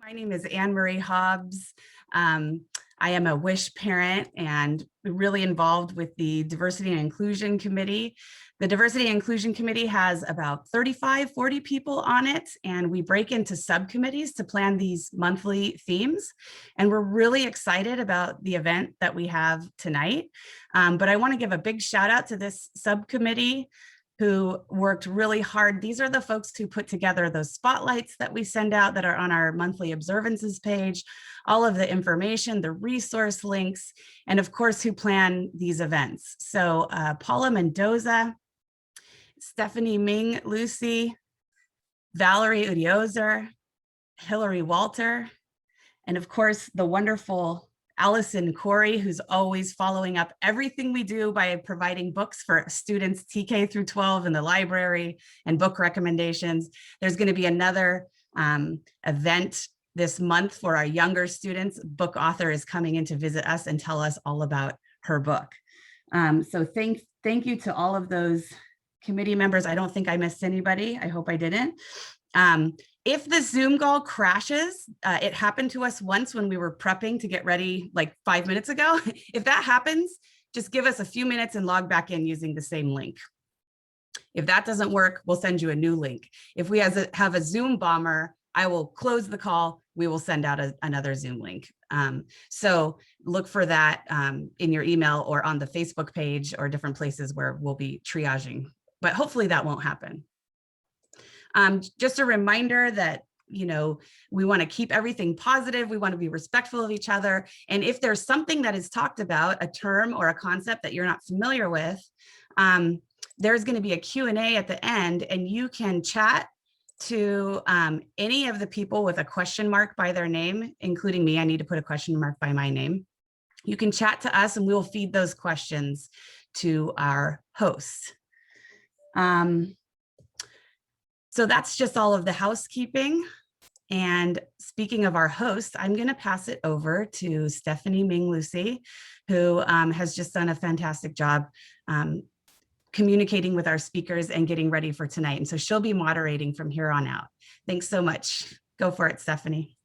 My name is Anne Marie Hobbs. I am a WISH parent and really involved with the Diversity and Inclusion Committee. The Diversity and Inclusion Committee has about 35, 40 people on it, and we break into subcommittees to plan these monthly themes. And we're really excited about the event that we have tonight. But I want to give a big shout out to this subcommittee who worked really hard. These are the folks who put together those spotlights that we send out that are on our monthly observances page, all of the information, the resource links, and of course, who plan these events. So Paula Mendoza, Stephanie Ming Lucy, Valerie Udiozer, Hillary Walter, and of course, the wonderful Allison Corey, who's always following up everything we do by providing books for students TK through 12 in the library and book recommendations. There's going to be another event this month for our younger students. Book author is coming in to visit us and tell us all about her book. So thank you to all of those committee members. I don't think I missed anybody. I hope I didn't. If the Zoom call crashes, it happened to us once when we were prepping to get ready like 5 minutes ago. If that happens, just give us a few minutes and log back in using the same link. If that doesn't work, we'll send you a new link. If we have a Zoom bomber, I will close the call. We will send out another Zoom link. So look for that in your email or on the Facebook page or different places where we'll be triaging, but hopefully that won't happen. Just a reminder that, we want to keep everything positive. We want to be respectful of each other. And if there's something that is talked about, a term or a concept that you're not familiar with, there's going to be a Q&A at the end, and you can chat to any of the people with a question mark by their name, including me. I need to put a question mark by my name. You can chat to us and we will feed those questions to our host. So that's just all of the housekeeping. And speaking of our host, I'm going to pass it over to Stephanie Ming Lucy, who has just done a fantastic job communicating with our speakers and getting ready for tonight. And so she'll be moderating from here on out. Thanks so much. Go for it, Stephanie.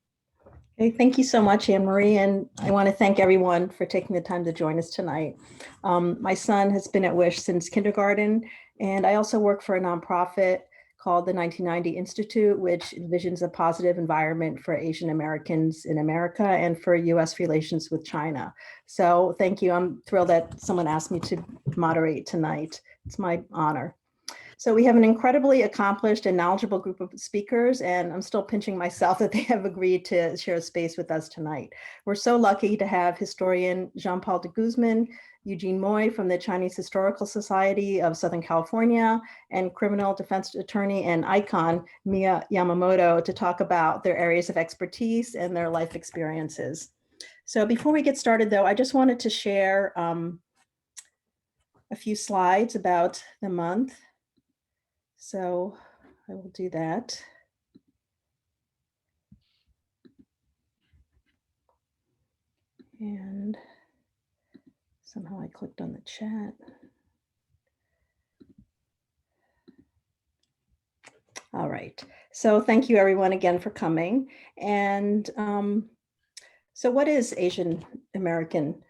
Okay, thank you so much, Anne Marie. And I want to thank everyone for taking the time to join us tonight. My son has been at WISH since kindergarten, and I also work for a nonprofit called the 1990 Institute, which envisions a positive environment for Asian Americans in America and for US relations with China. So thank you. I'm thrilled that someone asked me to moderate tonight. It's my honor. So we have an incredibly accomplished and knowledgeable group of speakers, and I'm still pinching myself that they have agreed to share space with us tonight. We're so lucky to have historian Jean-Paul de Guzman, Eugene Moy from the Chinese Historical Society of Southern California, and criminal defense attorney and icon Mia Yamamoto to talk about their areas of expertise and their life experiences. So before we get started though, I just wanted to share a few slides about the month. So I will do that. And somehow I clicked on the chat. All right. So thank you everyone again for coming. And so what is Asian American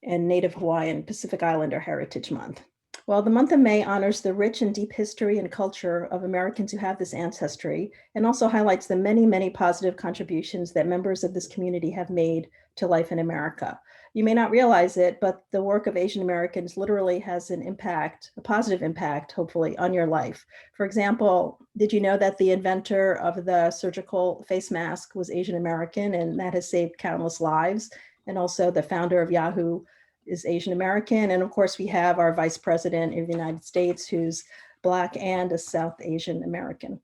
and Native Hawaiian Pacific Islander Heritage Month? Well, the month of May honors the rich and deep history and culture of Americans who have this ancestry, and also highlights the many, many positive contributions that members of this community have made to life in America. You may not realize it, but the work of Asian Americans literally has an impact, a positive impact, hopefully, on your life. For example, did you know that the inventor of the surgical face mask was Asian American, and that has saved countless lives? And also the founder of Yahoo is Asian American. And of course, we have our Vice President of the United States, who's Black and a South Asian American.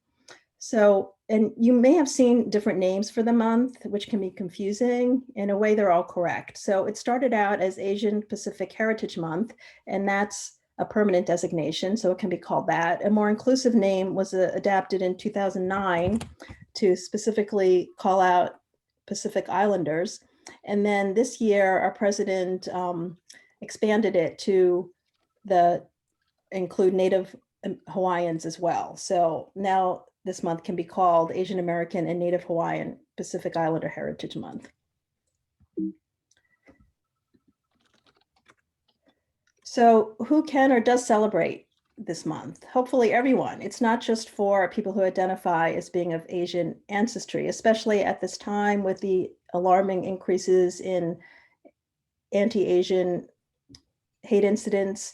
So, and you may have seen different names for the month, which can be confusing. In a way, they're all correct. So it started out as Asian Pacific Heritage Month, and that's a permanent designation, so it can be called that. A more inclusive name was adapted in 2009 to specifically call out Pacific Islanders. And then this year, our president expanded it to include Native Hawaiians as well. So now this month can be called Asian American and Native Hawaiian Pacific Islander Heritage Month. So who can or does celebrate this month? Hopefully everyone. It's not just for people who identify as being of Asian ancestry, especially at this time with the alarming increases in anti-Asian hate incidents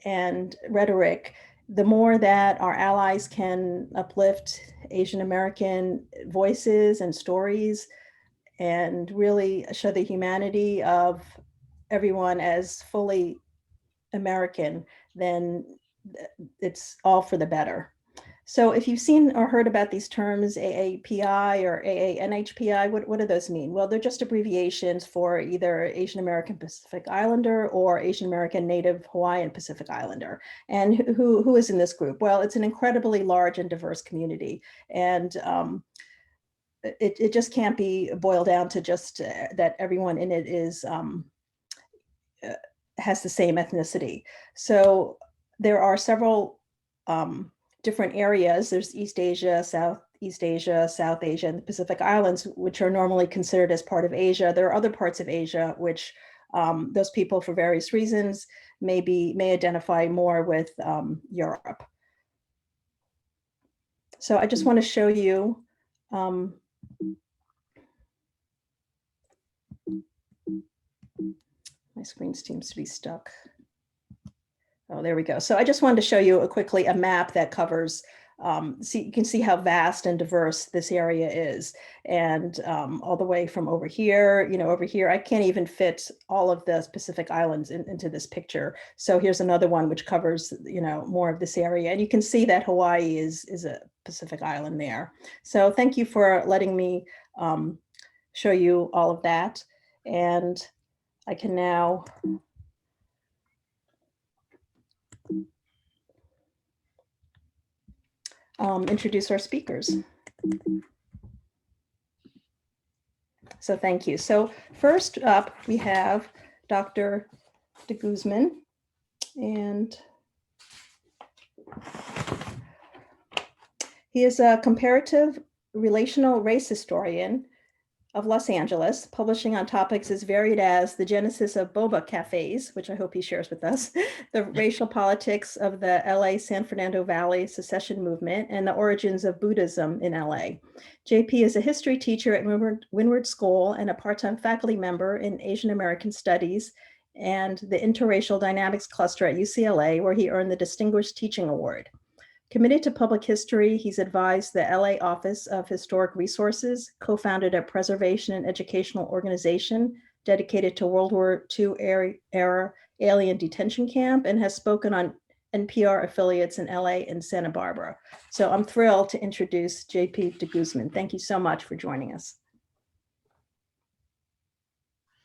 and rhetoric. The more that our allies can uplift Asian American voices and stories and really show the humanity of everyone as fully American, then it's all for the better. So if you've seen or heard about these terms, AAPI or AANHPI, what do those mean? Well, they're just abbreviations for either Asian American Pacific Islander or Asian American Native Hawaiian Pacific Islander. And who is in this group? Well, it's an incredibly large and diverse community. And it just can't be boiled down to just that everyone in it is has the same ethnicity. So there are several different areas. There's East Asia, Southeast Asia, South Asia, and the Pacific Islands, which are normally considered as part of Asia. There are other parts of Asia which those people, for various reasons, may identify more with Europe. So I just want to show you my screen seems to be stuck. Oh, there we go. So I just wanted to show you quickly a map that covers, you can see how vast and diverse this area is. And all the way from over here, over here, I can't even fit all of the Pacific Islands into this picture. So here's another one which covers, more of this area. And you can see that Hawaii is a Pacific Island there. So thank you for letting me show you all of that. And I can now introduce our speakers. So thank you. So first up, we have Dr. de Guzman, and he is a comparative relational race historian of Los Angeles, publishing on topics as varied as the genesis of boba cafes, which I hope he shares with us, the racial politics of the LA San Fernando Valley secession movement, and the origins of Buddhism in LA. JP is a history teacher at Windward School and a part-time faculty member in Asian American Studies and the Interracial Dynamics Cluster at UCLA, where he earned the Distinguished Teaching Award. Committed to public history, he's advised the LA Office of Historic Resources, co-founded a preservation and educational organization dedicated to World War II era alien detention camp, and has spoken on NPR affiliates in LA and Santa Barbara. So I'm thrilled to introduce JP de Guzman. Thank you so much for joining us.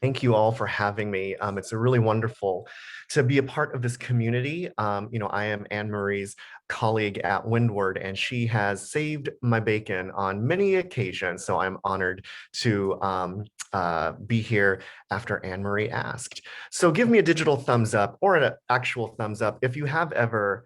Thank you all for having me. It's really wonderful to be a part of this community. I am Anne Marie's colleague at Windward, and she has saved my bacon on many occasions. So I'm honored to be here after Anne Marie asked. So give me a digital thumbs up or an actual thumbs up if you have ever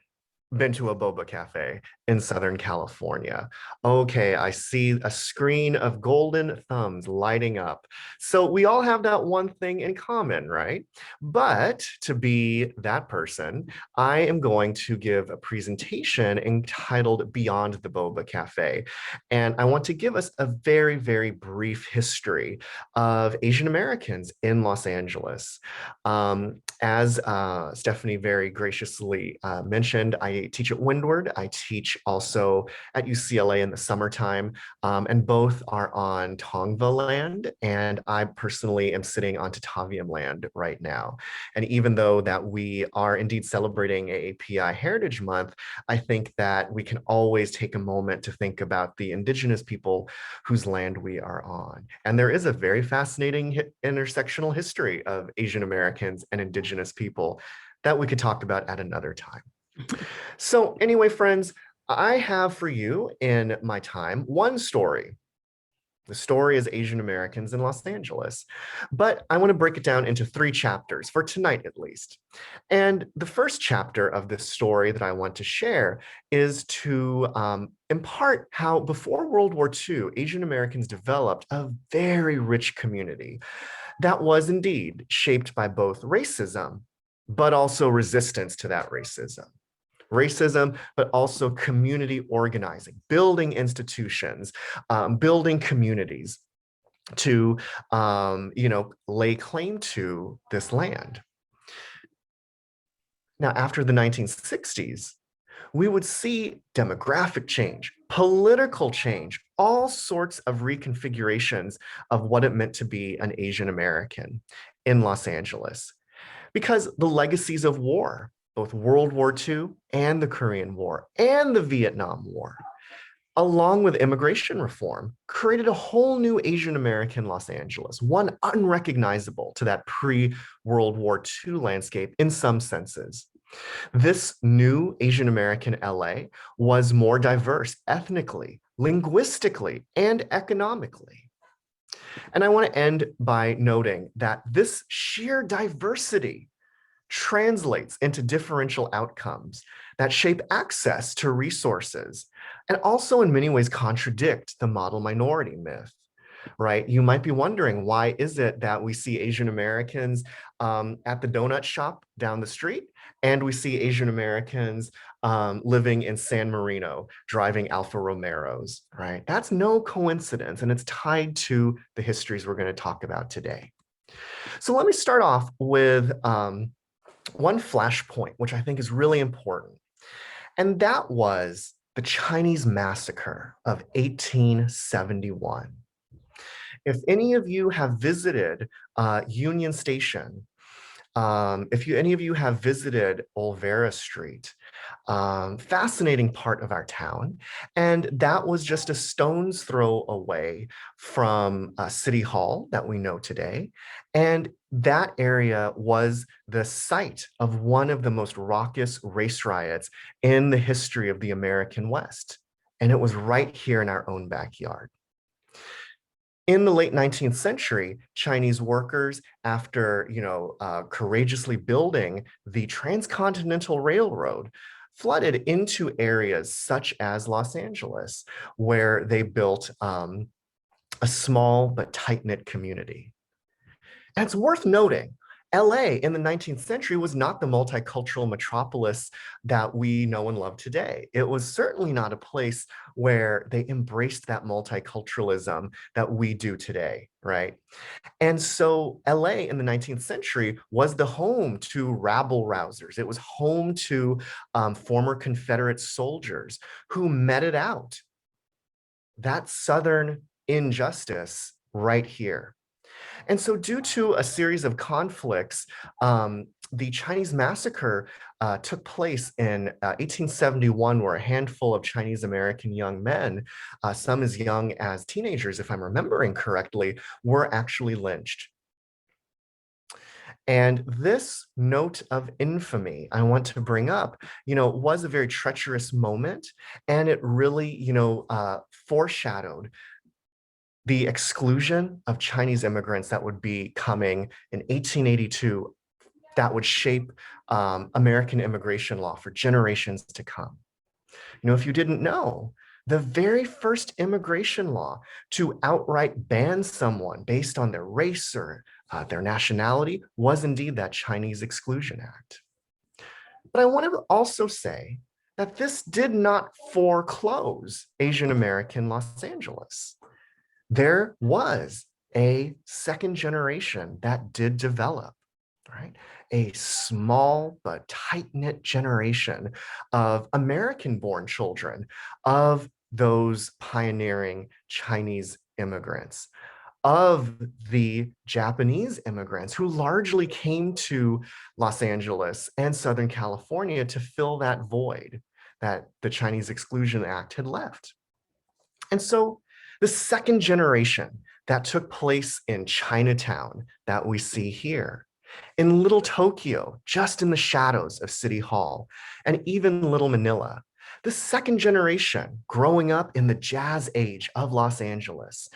been to a boba cafe in Southern California. Okay, I see a screen of golden thumbs lighting up. So we all have that one thing in common, right? But to be that person, I am going to give a presentation entitled Beyond the Boba Cafe. And I want to give us a very, very brief history of Asian Americans in Los Angeles. As Stephanie very graciously mentioned, I teach at Windward. I teach also at UCLA in the summertime, and both are on Tongva land, and I personally am sitting on Tataviam land right now. And even though that we are indeed celebrating AAPI Heritage Month, I think that we can always take a moment to think about the indigenous people whose land we are on. And there is a very fascinating intersectional history of Asian Americans and indigenous people that we could talk about at another time. So anyway, friends, I have for you in my time one story The story is Asian Americans in Los Angeles. But I want to break it down into 3 chapters, for tonight at least. And the first chapter of this story that I want to share is to impart how before World War II, Asian Americans developed a very rich community that was indeed shaped by both racism, but also resistance to that racism. Racism, but also community organizing, building institutions, building communities to, lay claim to this land. Now, after the 1960s, we would see demographic change, political change, all sorts of reconfigurations of what it meant to be an Asian American in Los Angeles. Because the legacies of war, both World War II and the Korean War and the Vietnam War, along with immigration reform, created a whole new Asian American Los Angeles, one unrecognizable to that pre-World War II landscape in some senses. This new Asian American LA was more diverse ethnically, linguistically, and economically. And I want to end by noting that this sheer diversity translates into differential outcomes that shape access to resources and also in many ways contradict the model minority myth, right? You might be wondering, why is it that we see Asian Americans at the donut shop down the street and we see Asian Americans living in San Marino, driving Alfa Romeros, right? That's no coincidence, and it's tied to the histories we're going to talk about today. So let me start off with one flashpoint, which I think is really important. And that was the Chinese massacre of 1871. If any of you have visited Union Station, any of you have visited Olvera Street, fascinating part of our town. And that was just a stone's throw away from City Hall that we know today. And that area was the site of one of the most raucous race riots in the history of the American West. And it was right here in our own backyard. In the late 19th century, Chinese workers, after courageously building the Transcontinental Railroad, flooded into areas such as Los Angeles, where they built a small but tight-knit community. And it's worth noting, LA in the 19th century was not the multicultural metropolis that we know and love today. It was certainly not a place where they embraced that multiculturalism that we do today, right? And so LA in the 19th century was the home to rabble rousers. It was home to former Confederate soldiers who meted out that Southern injustice right here. And so due to a series of conflicts, the Chinese massacre took place in 1871, where a handful of Chinese American young men, some as young as teenagers, if I'm remembering correctly, were actually lynched. And this note of infamy I want to bring up, was a very treacherous moment, and it really, foreshadowed the exclusion of Chinese immigrants that would be coming in 1882 that would shape American immigration law for generations to come. If you didn't know, the very first immigration law to outright ban someone based on their race or their nationality was indeed that Chinese Exclusion Act. But I want to also say that this did not foreclose Asian American Los Angeles. There was a second generation that did develop, right? A small but tight-knit generation of American-born children of those pioneering Chinese immigrants, of the Japanese immigrants who largely came to Los Angeles and Southern California to fill that void that the Chinese Exclusion Act had left. And so the second generation that took place in Chinatown that we see here, in Little Tokyo, just in the shadows of City Hall, and even Little Manila, The second generation growing up in the jazz age of Los Angeles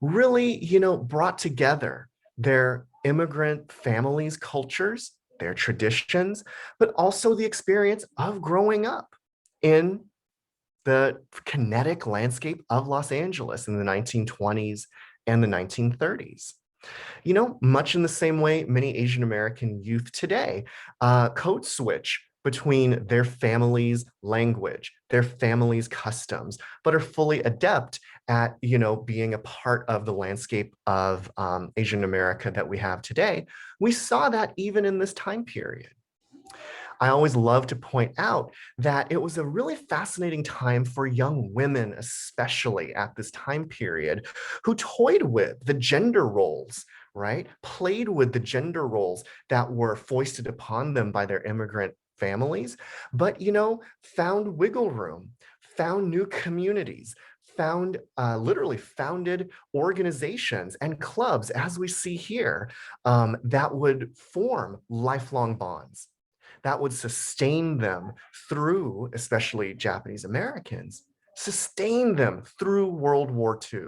really, brought together their immigrant families, cultures, their traditions, but also the experience of growing up in the kinetic landscape of Los Angeles in the 1920s and the 1930s. Much in the same way many Asian American youth today code switch between their family's language, their family's customs, but are fully adept at, being a part of the landscape of Asian America that we have today. We saw that even in this time period. I always love to point out that it was a really fascinating time for young women, especially at this time period, who toyed with the gender roles, right? Played with the gender roles that were foisted upon them by their immigrant families, but, found wiggle room, found new communities, found literally founded organizations and clubs, as we see here, that would form lifelong bonds, that would sustain them through, especially Japanese Americans, sustain them through World War II,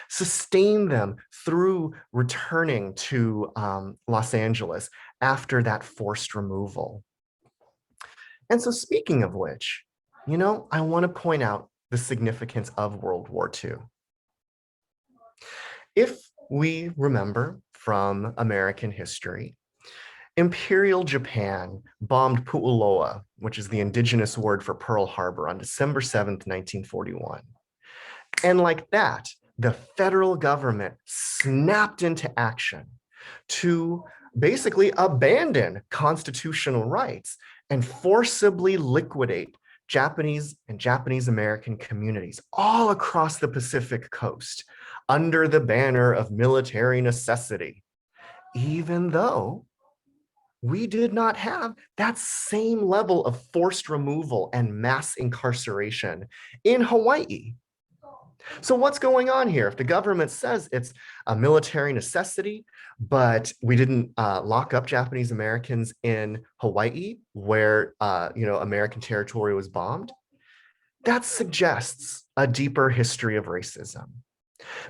sustain them through returning to Los Angeles after that forced removal. And so speaking of which, I want to point out the significance of World War II. If we remember from American history, Imperial Japan bombed Pu'uloa, which is the indigenous word for Pearl Harbor, on December 7th, 1941. And like that, the federal government snapped into action to basically abandon constitutional rights and forcibly liquidate Japanese and Japanese American communities all across the Pacific coast under the banner of military necessity, even though we did not have that same level of forced removal and mass incarceration in Hawaii. So what's going on here? If the government says it's a military necessity, but we didn't lock up Japanese Americans in Hawaii, where American territory was bombed, that suggests a deeper history of racism.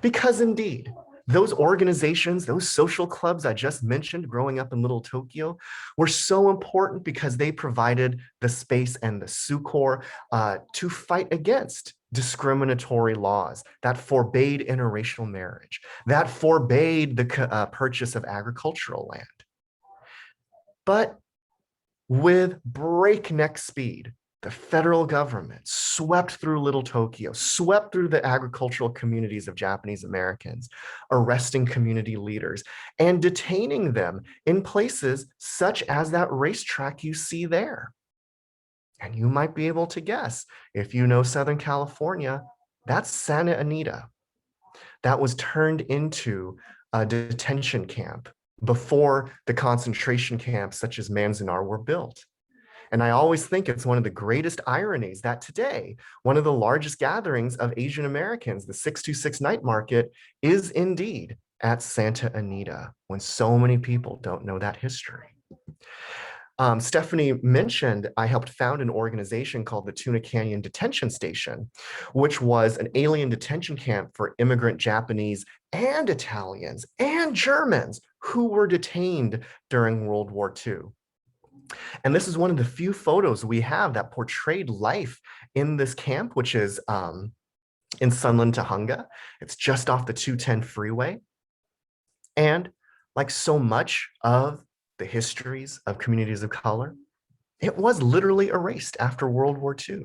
Because indeed, those organizations, those social clubs I just mentioned growing up in Little Tokyo were so important because they provided the space and the succor to fight against discriminatory laws that forbade interracial marriage, that forbade the purchase of agricultural land. But with breakneck speed, the federal government swept through Little Tokyo, swept through the agricultural communities of Japanese Americans, arresting community leaders and detaining them in places such as that racetrack you see there. And you might be able to guess, if you know Southern California, that's Santa Anita. That was turned into a detention camp before the concentration camps such as Manzanar were built. And I always think it's one of the greatest ironies that today, one of the largest gatherings of Asian Americans, the 626 night market, is indeed at Santa Anita, when so many people don't know that history. Stephanie mentioned I helped found an organization called the Tuna Canyon Detention Station, which was an alien detention camp for immigrant Japanese and Italians and Germans who were detained during World War II. And this is one of the few photos we have that portrayed life in this camp, which is in Sunland, Tahunga. It's just off the 210 freeway. And like so much of the histories of communities of color, it was literally erased after World War II.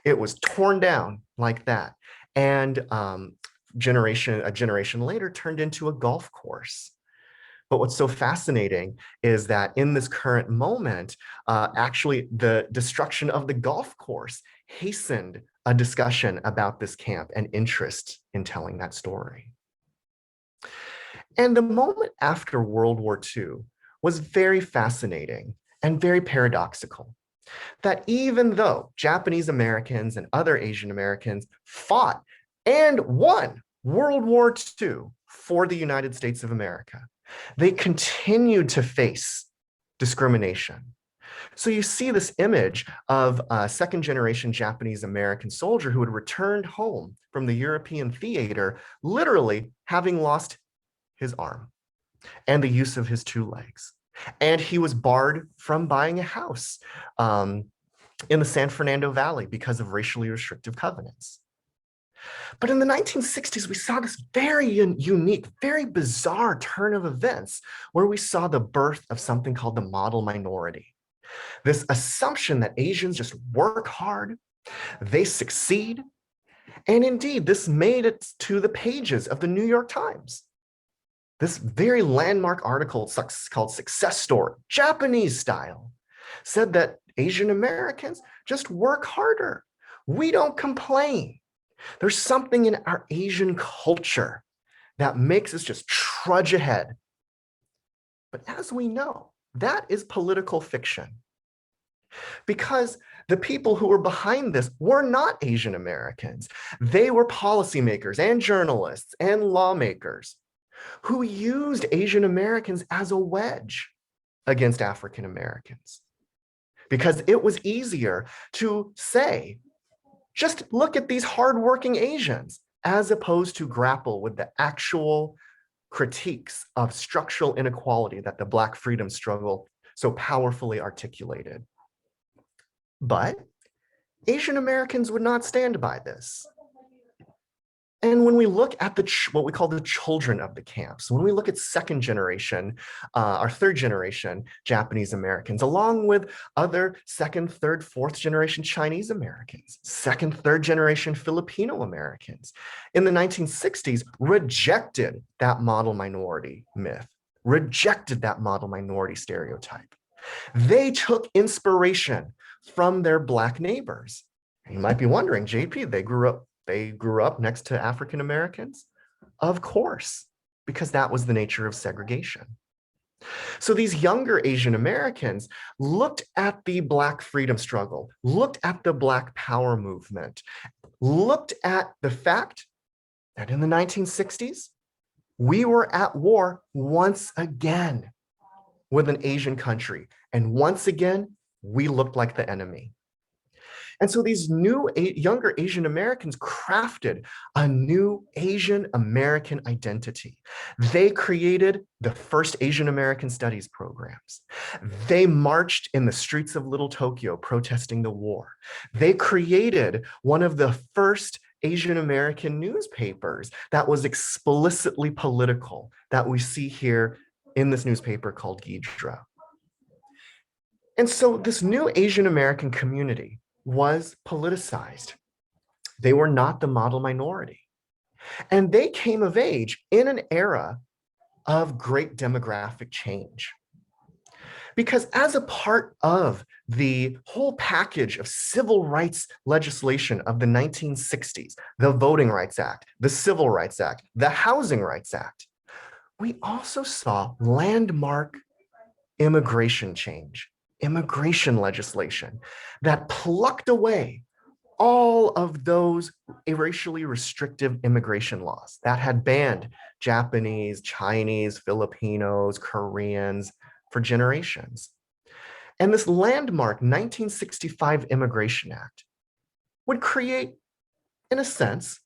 It was torn down like that. And a generation later turned into a golf course. But what's so fascinating is that in this current moment, actually the destruction of the golf course hastened a discussion about this camp and interest in telling that story. And the moment after World War II was very fascinating and very paradoxical. That even though Japanese Americans and other Asian Americans fought and won World War II for the United States of America, they continued to face discrimination, So you see this image of a second generation Japanese American soldier who had returned home from the European theater, literally having lost his arm and the use of his two legs. And he was barred from buying a house in the San Fernando Valley because of racially restrictive covenants. But in the 1960s, we saw this very unique, very bizarre turn of events where we saw the birth of something called the model minority. This assumption that Asians just work hard, they succeed. And indeed, this made it to the pages of the New York Times. This very landmark article called Success Story, Japanese style, said that Asian Americans just work harder. We don't complain. There's something in our Asian culture that makes us just trudge ahead. But as we know, that is political fiction. Because the people who were behind this were not Asian Americans. They were policymakers and journalists and lawmakers who used Asian Americans as a wedge against African Americans. Because it was easier to say, just look at these hardworking Asians, as opposed to grapple with the actual critiques of structural inequality that the Black freedom struggle so powerfully articulated. But Asian Americans would not stand by this. And when we look at what we call the children of the camps, when we look at second generation, or third generation Japanese Americans, along with other second, third, fourth generation Chinese Americans, second, third generation Filipino Americans, in the 1960s rejected that model minority myth, rejected that model minority stereotype. They took inspiration from their Black neighbors. You might be wondering, JP, they grew up next to African Americans? Of course, because that was the nature of segregation. So these younger Asian Americans looked at the Black freedom struggle, looked at the Black power movement, looked at the fact that in the 1960s, we were at war once again with an Asian country. And once again, we looked like the enemy. And so these younger Asian Americans crafted a new Asian American identity. They created the first Asian American studies programs. They marched in the streets of Little Tokyo protesting the war. They created one of the first Asian American newspapers that was explicitly political that we see here in this newspaper called Gidra. And so this new Asian American community was politicized. They were not the model minority. And they came of age in an era of great demographic change. Because as a part of the whole package of civil rights legislation of the 1960s, the Voting Rights Act, the Civil Rights Act, the Housing Rights Act, we also saw landmark immigration change, immigration legislation that plucked away all of those racially restrictive immigration laws that had banned Japanese, Chinese, Filipinos, Koreans for generations. And this landmark 1965 Immigration Act would create, in a sense,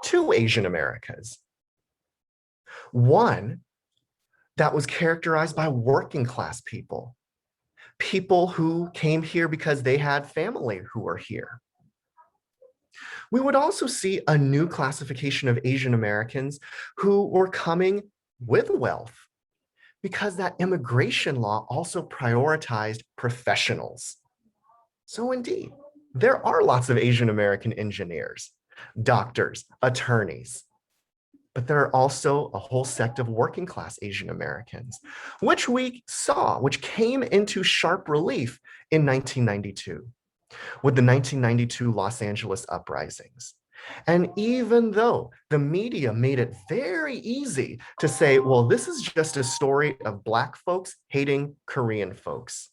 two Asian Americas. One that was characterized by working class people, people who came here because they had family who were here. We would also see a new classification of Asian Americans who were coming with wealth, because that immigration law also prioritized professionals. So indeed, there are lots of Asian American engineers, doctors, attorneys, but there are also a whole sect of working class Asian Americans, which we saw, which came into sharp relief in 1992 with the 1992 Los Angeles uprisings. And even though the media made it very easy to say, well, this is just a story of Black folks hating Korean folks,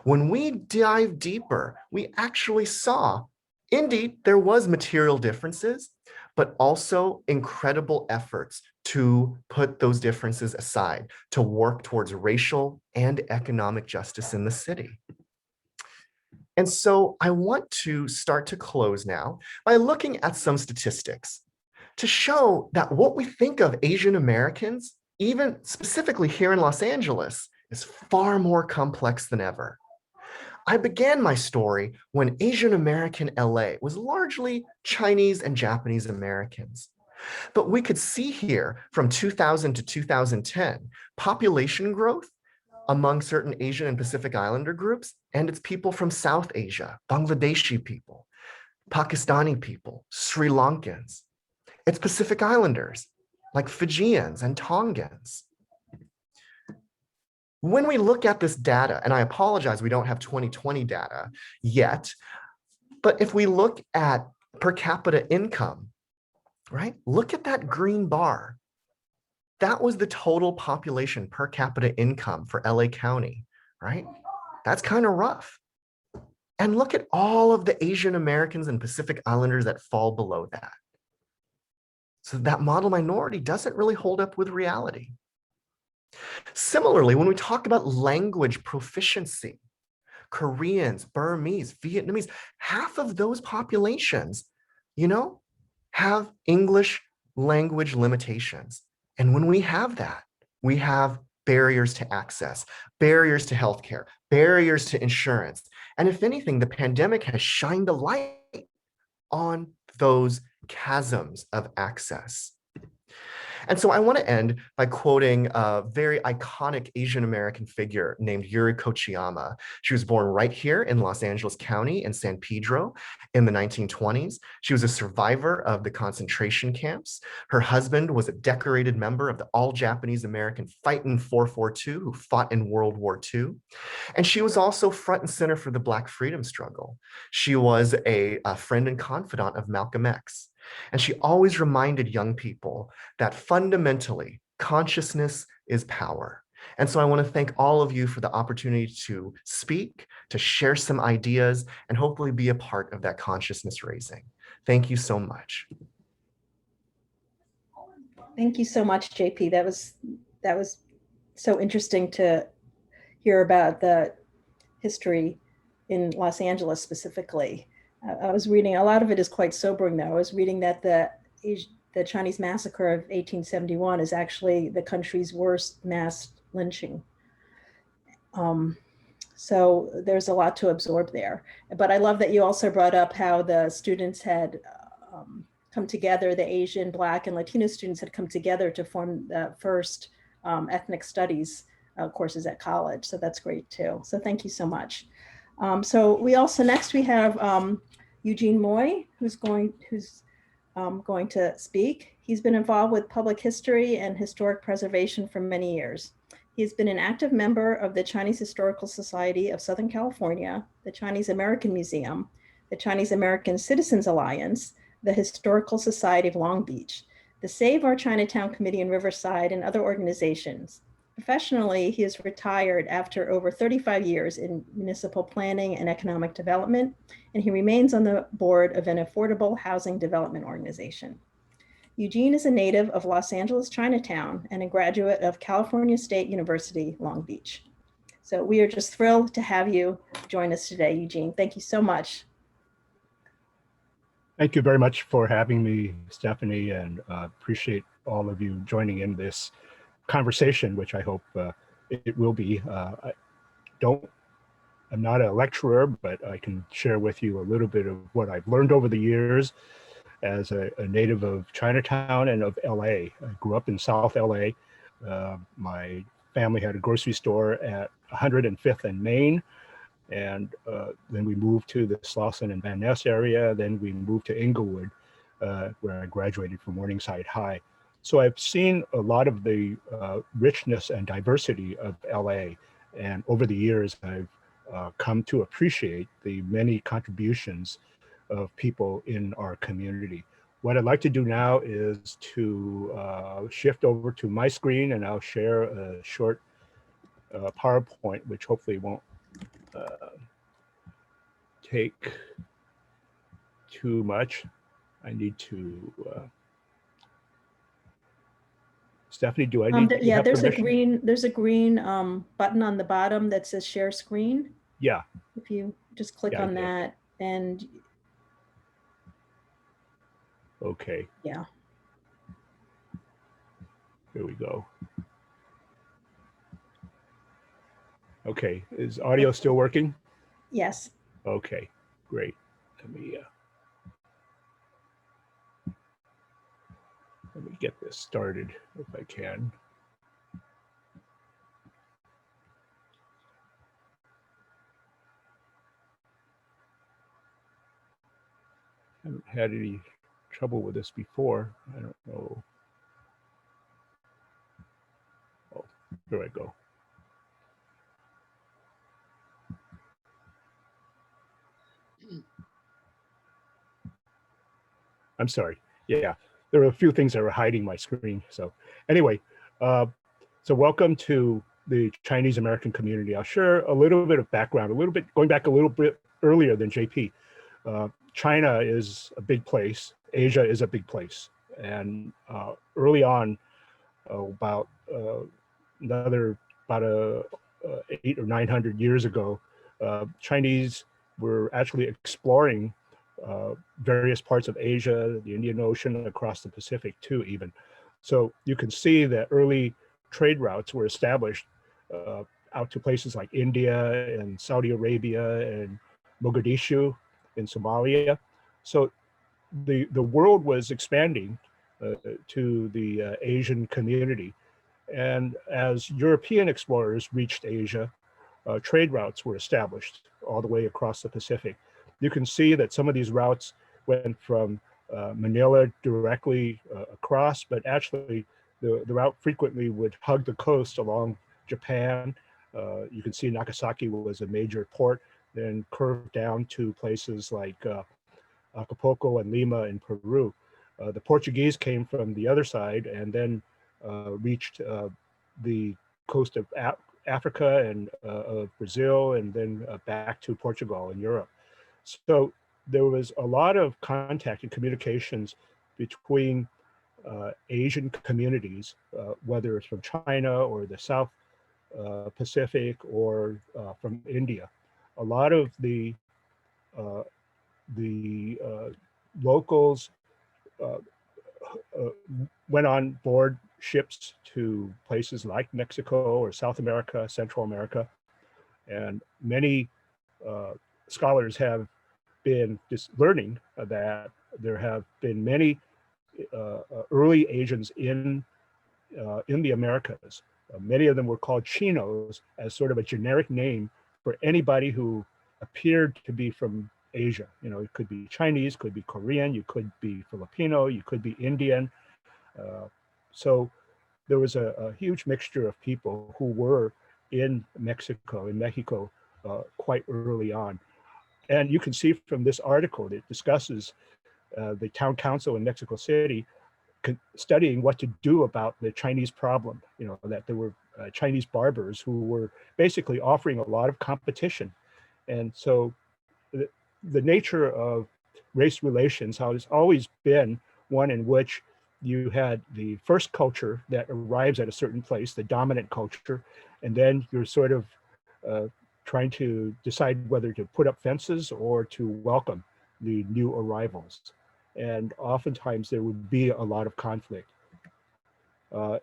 when we dive deeper, we actually saw, indeed, there was material differences, but also incredible efforts to put those differences aside, to work towards racial and economic justice in the city. And so I want to start to close now by looking at some statistics to show that what we think of Asian Americans, even specifically here in Los Angeles, is far more complex than ever. I began my story when Asian American LA was largely Chinese and Japanese Americans. But we could see here from 2000 to 2010, population growth among certain Asian and Pacific Islander groups, and it's people from South Asia, Bangladeshi people, Pakistani people, Sri Lankans. It's Pacific Islanders like Fijians and Tongans. When we look at this data, and I apologize, we don't have 2020 data yet, but if we look at per capita income, right? Look at that green bar. That was the total population per capita income for LA County, right? That's kind of rough. And look at all of the Asian Americans and Pacific Islanders that fall below that. So that model minority doesn't really hold up with reality. Similarly, when we talk about language proficiency, Koreans, Burmese, Vietnamese, half of those populations, have English language limitations. And when we have that, we have barriers to access, barriers to healthcare, barriers to insurance. And if anything, the pandemic has shined a light on those chasms of access. And so I want to end by quoting a very iconic Asian American figure named Yuri Kochiyama. She was born right here in Los Angeles County in San Pedro in the 1920s. She was a survivor of the concentration camps. Her husband was a decorated member of the all-Japanese American Fightin' 442 who fought in World War II. And she was also front and center for the Black freedom struggle. She was a friend and confidant of Malcolm X. And she always reminded young people that fundamentally consciousness is power. And so I want to thank all of you for the opportunity to speak, to share some ideas, and hopefully be a part of that consciousness raising. Thank you so much. Thank you so much, JP. That was so interesting to hear about the history in Los Angeles specifically. I was reading, a lot of it is quite sobering though. I was reading that the Chinese massacre of 1871 is actually the country's worst mass lynching. So there's a lot to absorb there. But I love that you also brought up how the students had come together, the Asian, Black, and Latino students had come together to form the first ethnic studies courses at college. So that's great too. So thank you so much. So we also, next we have Eugene Moy, who's going to speak. He's been involved with public history and historic preservation for many years. He's been an active member of the Chinese Historical Society of Southern California, the Chinese American Museum, the Chinese American Citizens Alliance, the Historical Society of Long Beach, the Save Our Chinatown Committee in Riverside, and other organizations. Professionally, he is retired after over 35 years in municipal planning and economic development, and he remains on the board of an affordable housing development organization. Eugene is a native of Los Angeles, Chinatown, and a graduate of California State University, Long Beach. So we are just thrilled to have you join us today, Eugene. Thank you so much. Thank you very much for having me, Stephanie, and appreciate all of you joining in this conversation, which I hope it will be. I'm not a lecturer, but I can share with you a little bit of what I've learned over the years as a native of Chinatown and of LA. I grew up in South LA. My family had a grocery store at 105th and Main. And then we moved to the Slauson and Van Ness area. Then we moved to Inglewood, where I graduated from Morningside High. So I've seen a lot of the richness and diversity of LA. And over the years, I've come to appreciate the many contributions of people in our community. What I'd like to do now is to shift over to my screen, and I'll share a short PowerPoint, which hopefully won't take too much. I need to Stephanie, do I need to Yeah, have permission? there's a green button on the bottom that says share screen. Yeah, If you just click Yeah, I on did. that and okay, yeah, here we go. Okay, is audio still working? yes. Okay, great. Let me get this started if I can. Haven't had any trouble with this before. I don't know. Oh, here I go. I'm sorry. Yeah, there are a few things that were hiding my screen. So anyway, so welcome to the Chinese American community. I'll share a little bit of background, going back a little bit earlier than JP. China is a big place. Asia is a big place. And early on, about another, about 800 or 900 years ago, Chinese were actually exploring various parts of Asia, the Indian Ocean, across the Pacific too even. So you can see that early trade routes were established out to places like India and Saudi Arabia and Mogadishu in Somalia. So the world was expanding to the Asian community. And as European explorers reached Asia, trade routes were established all the way across the Pacific. You can see that some of these routes went from Manila directly across, but actually the route frequently would hug the coast along Japan. You can see Nagasaki was a major port, then curved down to places like Acapulco and Lima in Peru. The Portuguese came from the other side and then reached the coast of Africa and of Brazil, and then back to Portugal and Europe. So there was a lot of contact and communications between Asian communities, whether it's from China or the South Pacific or from India. A lot of the locals went on board ships to places like Mexico or South America, Central America, and many scholars have been just learning that there have been many early Asians in the Americas. Many of them were called Chinos as sort of a generic name for anybody who appeared to be from Asia. You know, it could be Chinese, could be Korean, you could be Filipino, you could be Indian. So there was a huge mixture of people who were in Mexico quite early on. And you can see from this article that discusses the town council in Mexico City studying what to do about the Chinese problem, you know, that there were Chinese barbers who were basically offering a lot of competition. And so the nature of race relations has always been one in which you had the first culture that arrives at a certain place, the dominant culture, and then you're sort of trying to decide whether to put up fences or to welcome the new arrivals. And oftentimes there would be a lot of conflict.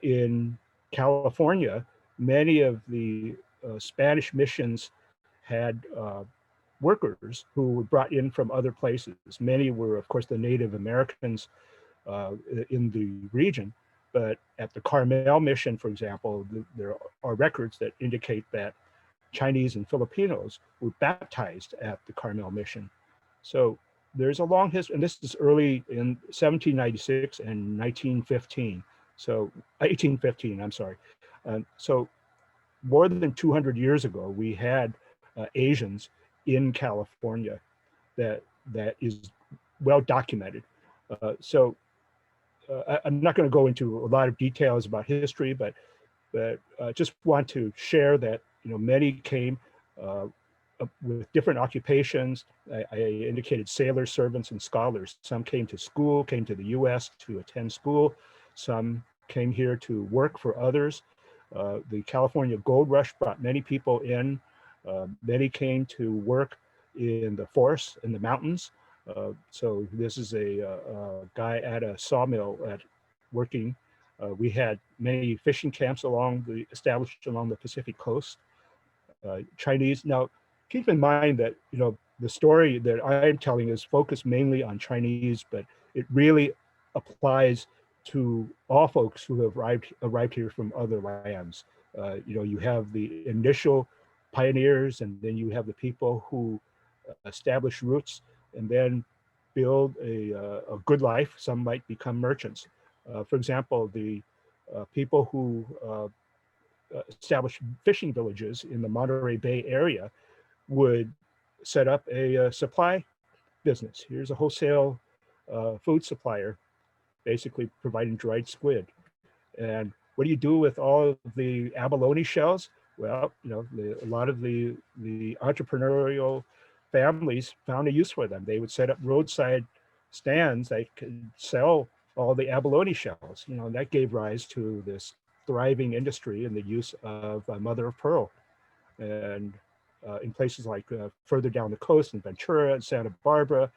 In California, many of the Spanish missions had workers who were brought in from other places. Many were, of course, the Native Americans in the region, but at the Carmel mission, for example, there are records that indicate that Chinese and Filipinos were baptized at the Carmel mission. So there's a long history, and this is early in 1796 and 1915. So 1815, I'm sorry. So more than 200 years ago, we had Asians in California that is well documented. I'm not going to go into a lot of details about history, but just want to share that, you know, many came with different occupations. I indicated sailors, servants, and scholars. Some came to school, came to the U.S. to attend school. Some came here to work for others. The California Gold Rush brought many people in. Many came to work in the forests and the mountains. So this is a guy at a sawmill working. We had many fishing camps established along the Pacific coast. Chinese. Now, keep in mind that, you know, the story that I am telling is focused mainly on Chinese, but it really applies to all folks who have arrived here from other lands. You know, you have the initial pioneers, and then you have the people who establish roots and then build a good life. Some might become merchants. For example, the people who established fishing villages in the Monterey Bay area would set up a supply business. Here's a wholesale food supplier, basically providing dried squid. And what do you do with all of the abalone shells? Well, you know, a lot of the entrepreneurial families found a use for them. They would set up roadside stands that could sell all the abalone shells. You know, that gave rise to this thriving industry in the use of mother of pearl. And in places like further down the coast in Ventura and Santa Barbara,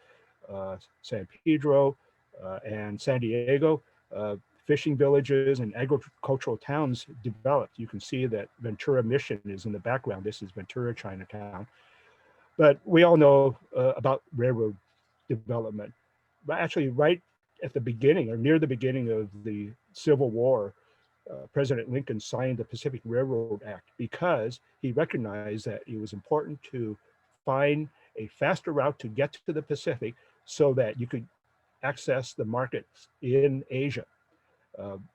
San Pedro, and San Diego, fishing villages and agricultural towns developed. You can see that Ventura Mission is in the background. This is Ventura, Chinatown. But we all know about railroad development. But actually, right at the beginning or near the beginning of the Civil War, President Lincoln signed the Pacific Railroad Act because he recognized that it was important to find a faster route to get to the Pacific so that you could access the markets in Asia.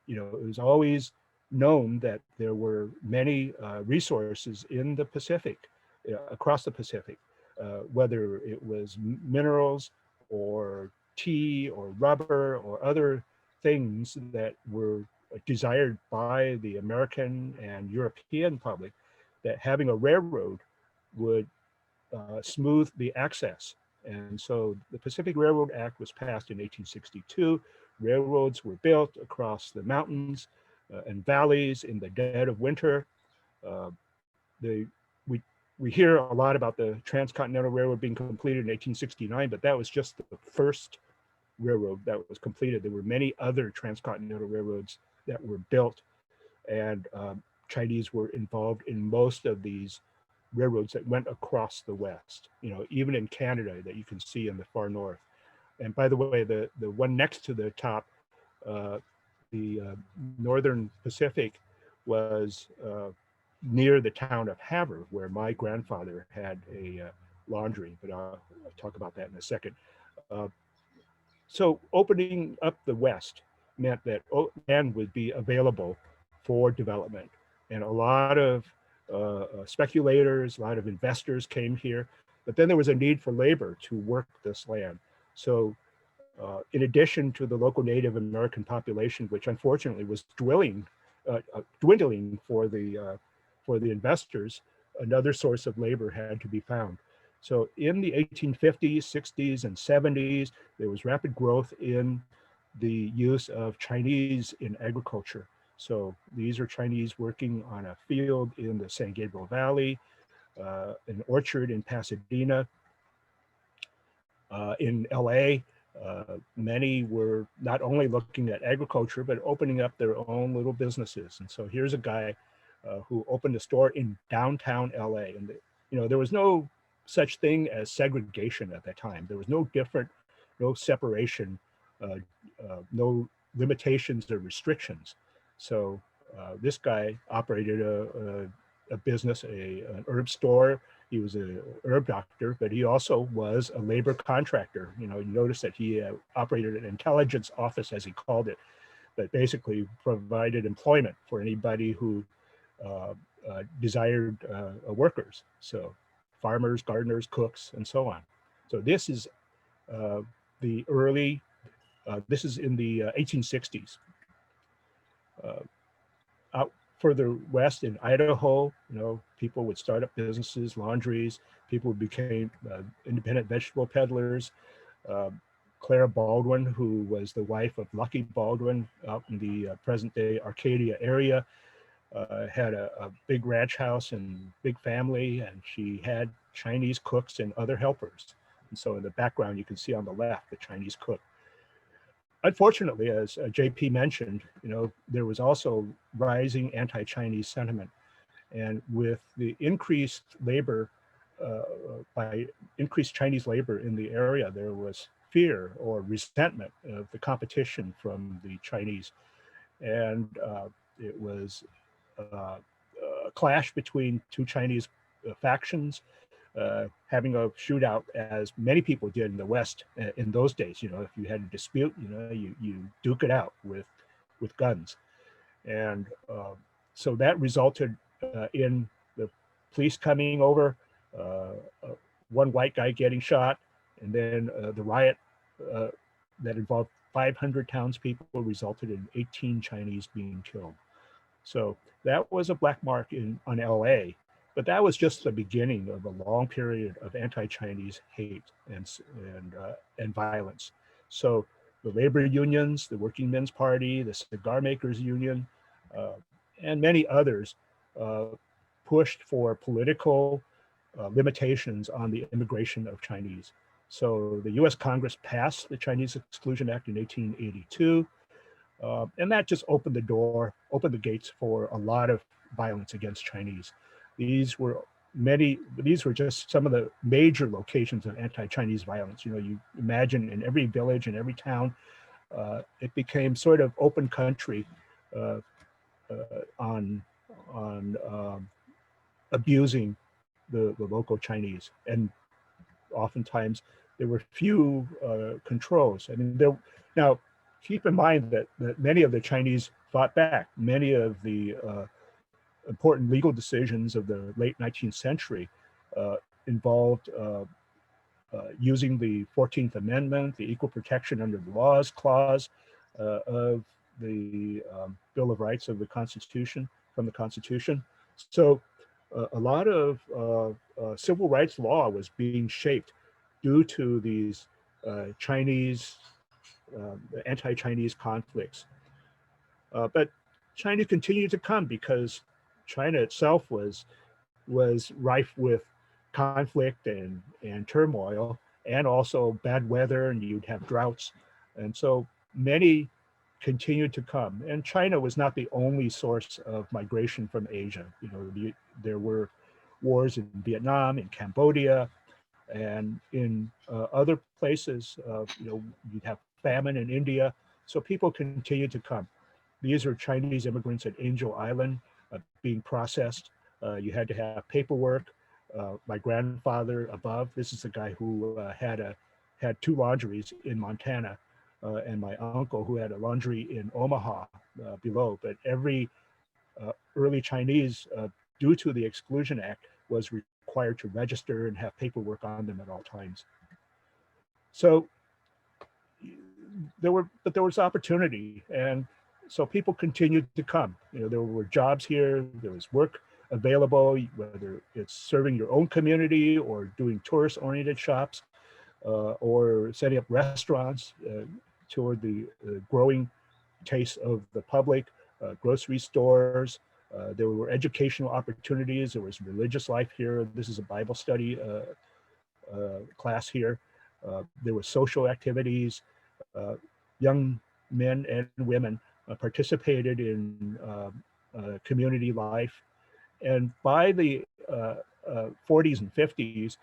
You know, it was always known that there were many resources in the Pacific, across the Pacific, whether it was minerals or tea or rubber or other things that were desired by the American and European public, that having a railroad would smooth the access. And so the Pacific Railroad Act was passed in 1862. Railroads were built across the mountains and valleys in the dead of winter. We hear a lot about the Transcontinental Railroad being completed in 1869, but that was just the first railroad that was completed. There were many other transcontinental railroads that were built, and Chinese were involved in most of these railroads that went across the West, you know, even in Canada that you can see in the far north. And by the way, the one next to the top, the Northern Pacific, was near the town of Havre, where my grandfather had a laundry, but I'll talk about that in a second. So opening up the West meant that land would be available for development. And a lot of speculators, a lot of investors came here, but then there was a need for labor to work this land. So in addition to the local Native American population, which unfortunately was dwindling for the investors, another source of labor had to be found. So in the 1850s, 60s, and 70s, there was rapid growth in the use of Chinese in agriculture. So these are Chinese working on a field in the San Gabriel Valley, an orchard in Pasadena, in LA. Many were not only looking at agriculture, but opening up their own little businesses. And so here's a guy who opened a store in downtown LA. And you know, there was no such thing as segregation at that time. There was no separation, no limitations or restrictions. So this guy operated a business, an herb store. He was an herb doctor, but he also was a labor contractor. You know, you notice that he operated an intelligence office, as he called it, that basically provided employment for anybody who desired workers. So farmers, gardeners, cooks, and so on. So this is the early, this is in the 1860s. Out further west in Idaho, you know, people would start up businesses, laundries, people became independent vegetable peddlers. Clara Baldwin, who was the wife of Lucky Baldwin out in the present-day Arcadia area, had a big ranch house and big family, and she had Chinese cooks and other helpers. And so in the background, you can see on the left, the Chinese cook. Unfortunately, as JP mentioned, there was also rising anti-Chinese sentiment. And with the increased labor, by increased Chinese labor in the area, there was fear or resentment of the competition from the Chinese. And it was a clash between two Chinese factions, having a shootout, as many people did in the West in those days. If you had a dispute, you duke it out with guns. And so that resulted in the police coming over, one white guy getting shot, and then the riot that involved 500 townspeople resulted in 18 Chinese being killed. So that was a black mark on LA, but that was just the beginning of a long period of anti-Chinese hate and violence. So the labor unions, the Working Men's Party, the Cigar Makers Union, and many others pushed for political limitations on the immigration of Chinese. So the US Congress passed the Chinese Exclusion Act in 1882. And that just opened the gates for a lot of violence against Chinese. These were just some of the major locations of anti-Chinese violence. You imagine in every village, in every town, it became sort of open country on abusing the local Chinese. And oftentimes there were few controls. I mean, now keep in mind that many of the Chinese fought back. Many of the important legal decisions of the late 19th century involved using the 14th Amendment, the Equal Protection Under the Laws clause of the Bill of Rights of the Constitution, from the Constitution. So a lot of civil rights law was being shaped due to these Chinese, anti-Chinese conflicts. But China continued to come because China itself was rife with conflict and turmoil, and also bad weather, and you'd have droughts. And so many continued to come. And China was not the only source of migration from Asia. There were wars in Vietnam, in Cambodia, and in other places. You'd have famine in India. So people continued to come. These are Chinese immigrants at Angel Island being processed. You had to have paperwork. My grandfather above, this is a guy who had two laundries in Montana, and my uncle who had a laundry in Omaha below. But every early Chinese, due to the Exclusion Act, was required to register and have paperwork on them at all times. So there was opportunity, and so people continued to come. There were jobs here, there was work available, whether it's serving your own community or doing tourist-oriented shops, or setting up restaurants toward the growing taste of the public, grocery stores. There were educational opportunities. There was religious life here. This is a Bible study class here. There were social activities. Young men and women participated in community life. And by the 40s and 50s,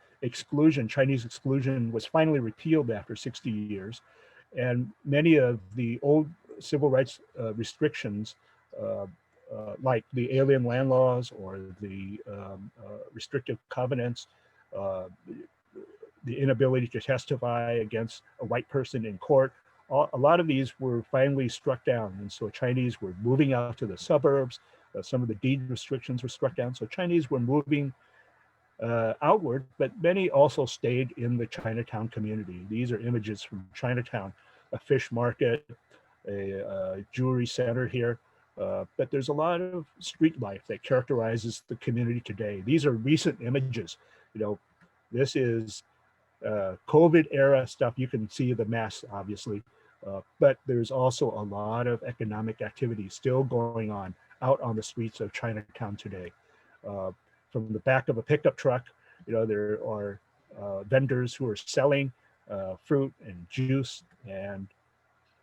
Chinese exclusion was finally repealed after 60 years. And many of the old civil rights restrictions, like the alien land laws or the restrictive covenants, the inability to testify against a white person in court, a lot of these were finally struck down. And so Chinese were moving out to the suburbs. Some of the deed restrictions were struck down. So Chinese were moving outward, but many also stayed in the Chinatown community. These are images from Chinatown, a fish market, a jewelry center here. But there's a lot of street life that characterizes the community today. These are recent images. This is COVID era stuff, you can see the mess, obviously, but there's also a lot of economic activity still going on out on the streets of Chinatown today. From the back of a pickup truck, there are vendors who are selling fruit and juice, and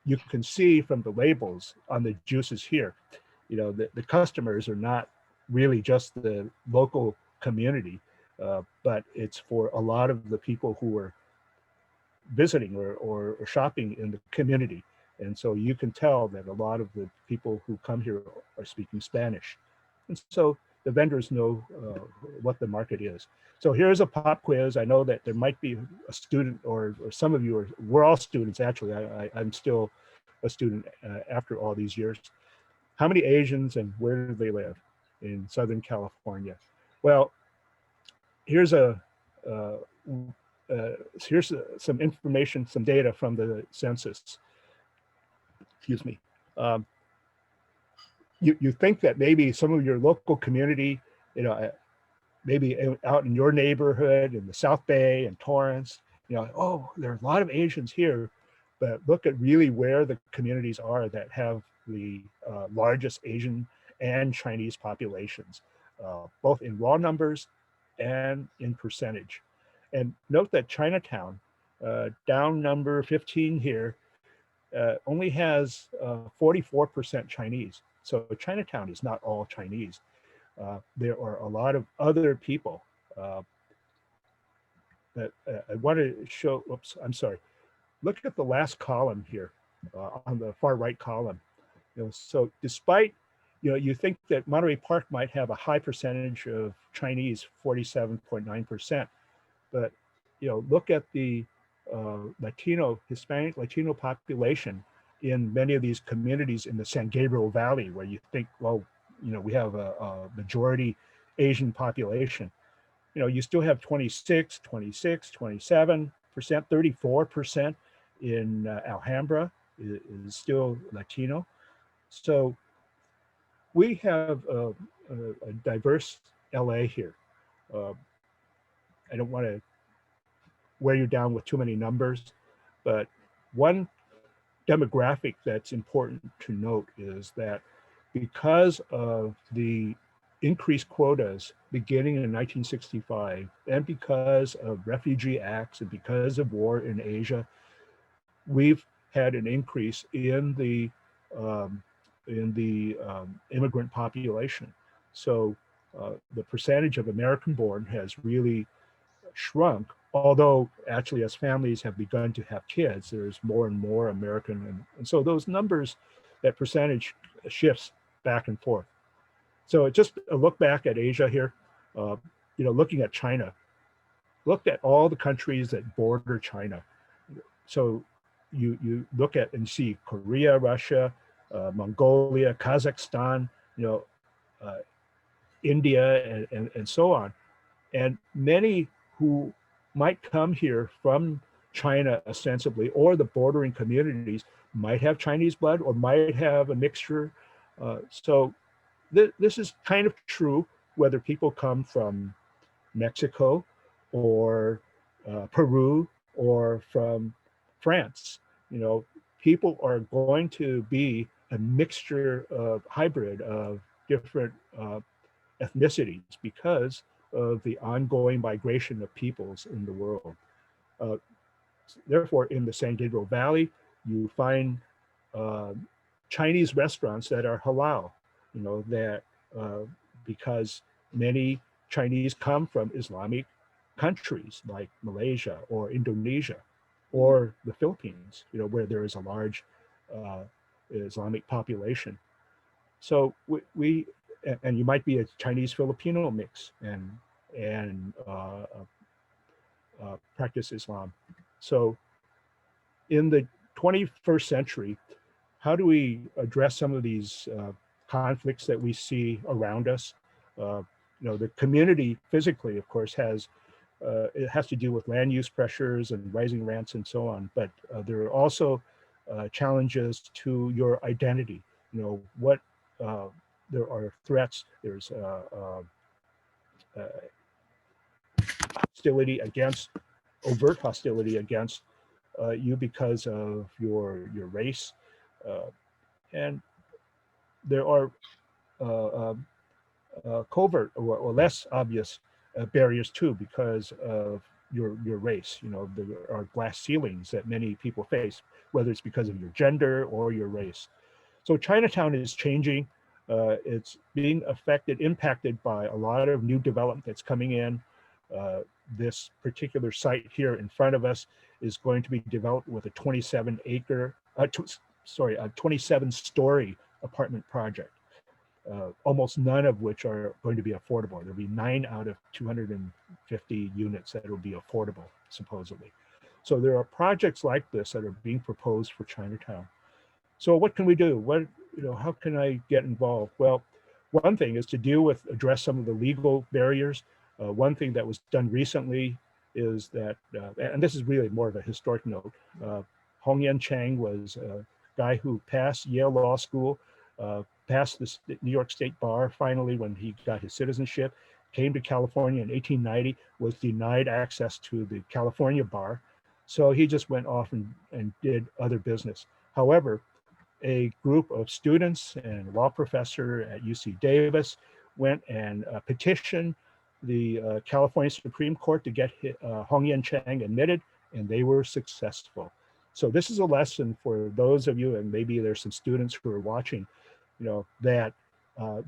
you can see from the labels on the juices here, the customers are not really just the local community, but it's for a lot of the people who are visiting or shopping in the community. And so you can tell that a lot of the people who come here are speaking Spanish. And so the vendors know what the market is. So here's a pop quiz. I know that there might be a student, or some of you we're all students actually. I'm still a student after all these years. How many Asians and where do they live in Southern California? Well, here's some information, some data from the census. Excuse me. You think that maybe some of your local community, maybe out in your neighborhood in the South Bay and Torrance, oh, there are a lot of Asians here, but look at really where the communities are that have the largest Asian and Chinese populations, both in raw numbers and in percentage. And note that Chinatown, down number 15 here, only has 44% Chinese. So Chinatown is not all Chinese. There are a lot of other people that I want to show. Oops, I'm sorry. Look at the last column here on the far right column. So despite, you think that Monterey Park might have a high percentage of Chinese, 47.9%, but look at the Hispanic Latino population in many of these communities in the San Gabriel Valley, where you think, well, we have a majority Asian population. You still have 26, 27%, 34% in Alhambra is still Latino. So we have a diverse LA here. I don't want to wear you down with too many numbers, but one demographic that's important to note is that because of the increased quotas beginning in 1965, and because of refugee acts and because of war in Asia, we've had an increase in the immigrant population. So the percentage of American-born has really shrunk, although actually as families have begun to have kids, there's more and more American. And so those numbers, that percentage shifts back and forth. So just a look back at Asia here, looking at China, looked at all the countries that border China. So you look at and see Korea, Russia, Mongolia, Kazakhstan, India, and so on. And many who might come here from China ostensibly, or the bordering communities, might have Chinese blood or might have a mixture. So this is kind of true whether people come from Mexico or Peru or from France. People are going to be a mixture of hybrid of different ethnicities because of the ongoing migration of peoples in the world. Therefore, in the San Gabriel Valley, you find Chinese restaurants that are halal, that because many Chinese come from Islamic countries like Malaysia or Indonesia or the Philippines, where there is a large Islamic population. So and you might be a Chinese Filipino mix and practice Islam. So in the 21st century, how do we address some of these conflicts that we see around us? The community physically, of course, it has to do with land use pressures and rising rents and so on, but there are also challenges to your identity. There are threats, there's hostility against overt hostility against you because of your race. And there are covert or less obvious barriers too because of your race. You know, there are glass ceilings that many people face, whether it's because of your gender or your race. So Chinatown is changing. It's being impacted by a lot of new development that's coming in. This particular site here in front of us is going to be developed with a 27-story apartment project. Almost none of which are going to be affordable. There'll be 9 out of 250 units that will be affordable, supposedly. So there are projects like this that are being proposed for Chinatown. So what can we do? How can I get involved? Well, one thing is to address some of the legal barriers. One thing that was done recently is that, and this is really more of a historic note, Hongyan Chang was a guy who passed Yale Law School, passed the New York State Bar finally when he got his citizenship, came to California in 1890, was denied access to the California bar. So he just went off and did other business. However, a group of students and a law professor at UC Davis went and petitioned the California Supreme Court to get Hongyan Chang admitted, and they were successful. So this is a lesson for those of you, and maybe there's some students who are watching, that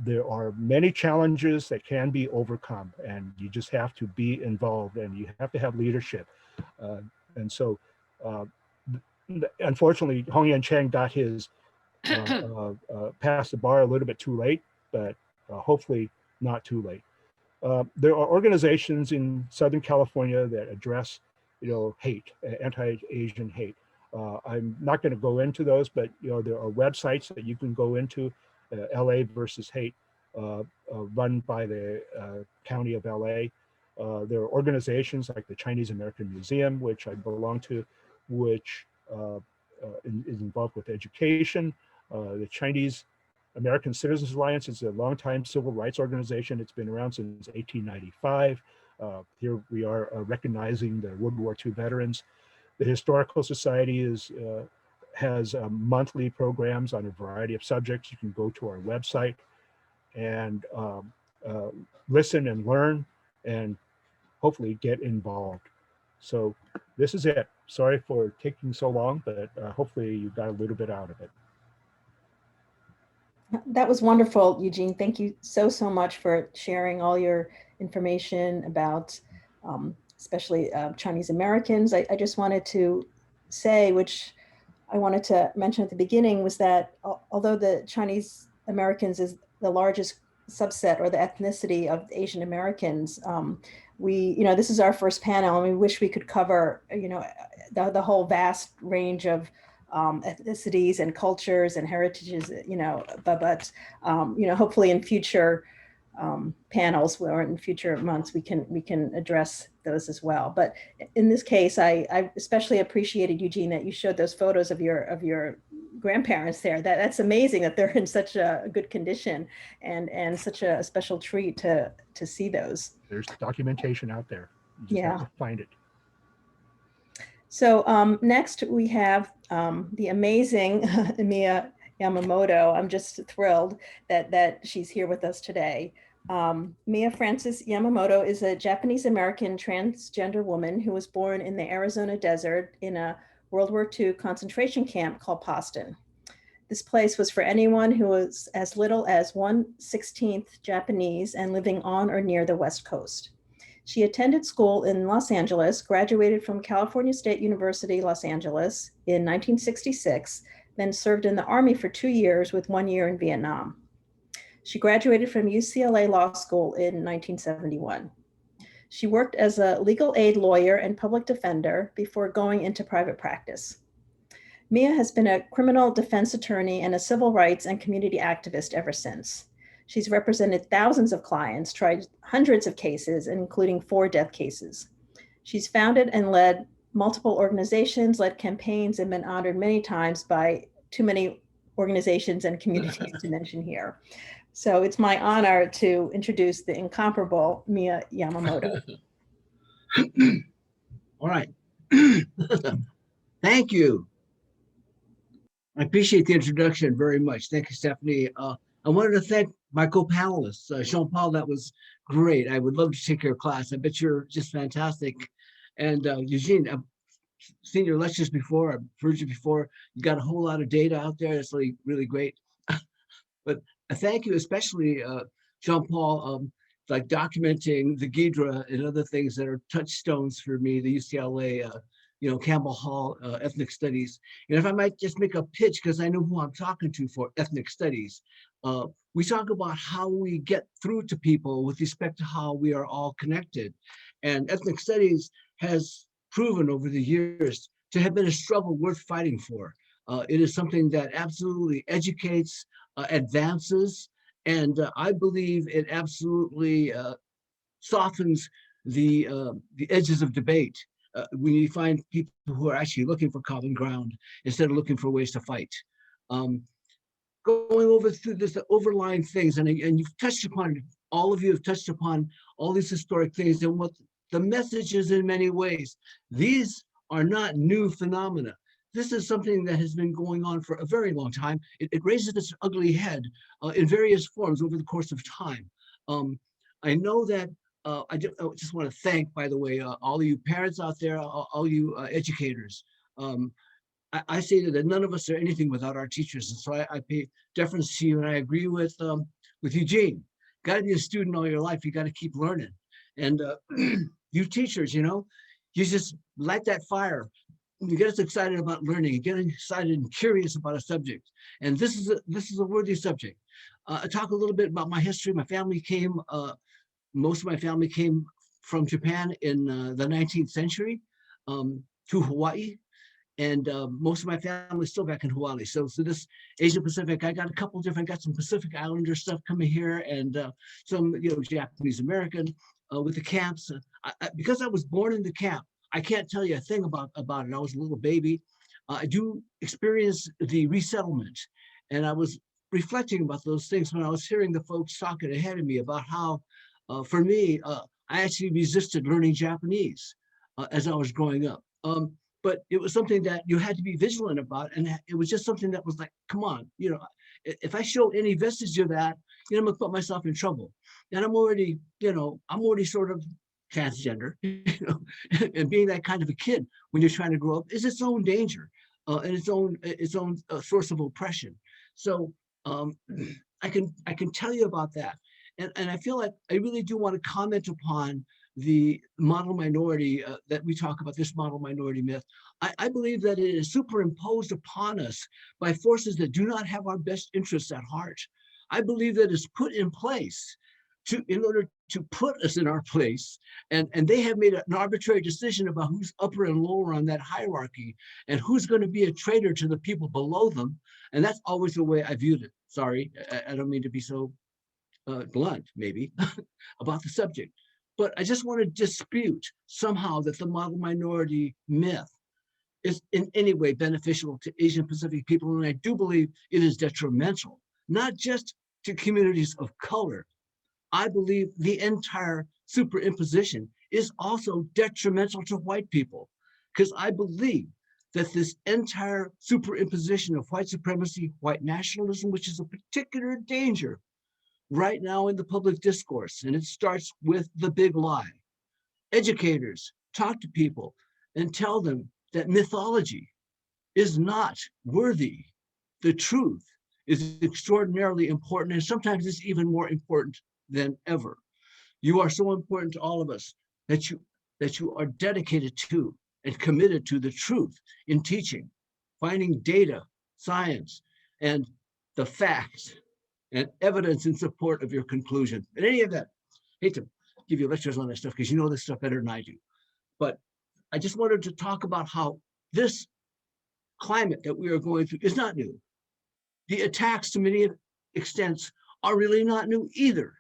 there are many challenges that can be overcome, and you just have to be involved and you have to have leadership. And so, unfortunately, Hongyan Chang got his past the bar a little bit too late, but hopefully not too late. There are organizations in Southern California that address, hate, anti-Asian hate. I'm not going to go into those, but there are websites that you can go into. LA versus Hate, run by the County of LA. There are organizations like the Chinese American Museum, which I belong to, which is involved with education. The Chinese American Citizens Alliance is a longtime civil rights organization. It's been around since 1895. Here we are recognizing the World War II veterans. The Historical Society has monthly programs on a variety of subjects. You can go to our website and listen and learn and hopefully get involved. So this is it. Sorry for taking so long, but hopefully you got a little bit out of it. That was wonderful, Eugene. Thank you so much for sharing all your information about especially Chinese Americans. I just wanted to say, which I wanted to mention at the beginning, was that although the Chinese Americans is the largest subset or the ethnicity of Asian Americans, this is our first panel, and we wish we could cover, the whole vast range of ethnicities and cultures and heritages, but hopefully in future panels or in future months, we can address those as well. But in this case, I especially appreciated, Eugene, that you showed those photos of your grandparents there. That's amazing that they're in such a good condition, and such a special treat to see those. There's documentation out there. You just have to find it. So next we have the amazing Mia Yamamoto. I'm just thrilled that she's here with us today. Mia Frances Yamamoto is a Japanese American transgender woman who was born in the Arizona desert in a World War II concentration camp called Poston. This place was for anyone who was as little as 1/16 Japanese and living on or near the West Coast. She attended school in Los Angeles, graduated from California State University, Los Angeles in 1966, then served in the Army for 2 years with 1 year in Vietnam. She graduated from UCLA Law School in 1971. She worked as a legal aid lawyer and public defender before going into private practice. Mia has been a criminal defense attorney and a civil rights and community activist ever since. She's represented thousands of clients, tried hundreds of cases, including 4 death cases. She's founded and led multiple organizations, led campaigns, and been honored many times by too many organizations and communities to mention here. So it's my honor to introduce the incomparable Mia Yamamoto. All right. Thank you. I appreciate the introduction very much. Thank you, Stephanie. I wanted to thank my co-panelists. Jean-Paul, that was great. I would love to take your class. I bet you're just fantastic. And Eugene, I've seen your lectures before. I've heard you before. You got a whole lot of data out there. That's really, really great. But thank you, especially Jean-Paul, like documenting the Ghidra and other things that are touchstones for me, the UCLA, Campbell Hall ethnic studies. And if I might just make a pitch, because I know who I'm talking to for ethnic studies, we talk about how we get through to people with respect to how we are all connected. And ethnic studies has proven over the years to have been a struggle worth fighting for. It is something that absolutely educates, advances, and I believe it absolutely softens the edges of debate. When you find people who are actually looking for common ground instead of looking for ways to fight. Going over through this overlying things, and you've touched upon it, all of you have touched upon all these historic things and what the message is in many ways. These are not new phenomena. This is something that has been going on for a very long time. It raises its ugly head in various forms over the course of time. I know that I just want to thank, by the way, all of you parents out there, all you educators. I say that none of us are anything without our teachers, and so I pay deference to you, and I agree with Eugene. Got to be a student all your life. You got to keep learning, and you teachers, you just light that fire. You get us excited about learning. You get excited and curious about a subject, and this is a worthy subject. I talk a little bit about my history. My family came. Most of my family came from Japan in the 19th century to Hawaii. And most of my family is still back in Hawaii. So this Asia Pacific, I got some Pacific Islander stuff coming here, and some Japanese American with the camps. Because I was born in the camp, I can't tell you a thing about it. I was a little baby. I do experience the resettlement, and I was reflecting about those things when I was hearing the folks talking ahead of me about how, for me, I actually resisted learning Japanese as I was growing up. But it was something that you had to be vigilant about. And it was just something that was like, come on, if I show any vestige of that, I'm gonna put myself in trouble. And I'm already sort of transgender, and being that kind of a kid when you're trying to grow up is its own danger and its own source of oppression. So I can tell you about that. And I feel like I really do want to comment upon the model minority that we talk about, this model minority myth. I believe that it is superimposed upon us by forces that do not have our best interests at heart. I believe that it's put in place in order to put us in our place, and they have made an arbitrary decision about who's upper and lower on that hierarchy and who's going to be a traitor to the people below them. And that's always the way I viewed it. Sorry, I don't mean to be so blunt, maybe, about the subject. But I just want to dispute somehow that the model minority myth is in any way beneficial to Asian Pacific people. And I do believe it is detrimental, not just to communities of color. I believe the entire superimposition is also detrimental to white people, because I believe that this entire superimposition of white supremacy, white nationalism, which is a particular danger right now in the public discourse, and it starts with the big lie. Educators talk to people and tell them that mythology is not worthy. The truth is extraordinarily important, and sometimes it's even more important than ever. You are so important to all of us that you are dedicated to and committed to the truth in teaching, finding data, science, and the facts and evidence in support of your conclusion. In any event, I hate to give you lectures on this stuff because you know this stuff better than I do. But I just wanted to talk about how this climate that we are going through is not new. The attacks to many extents are really not new either.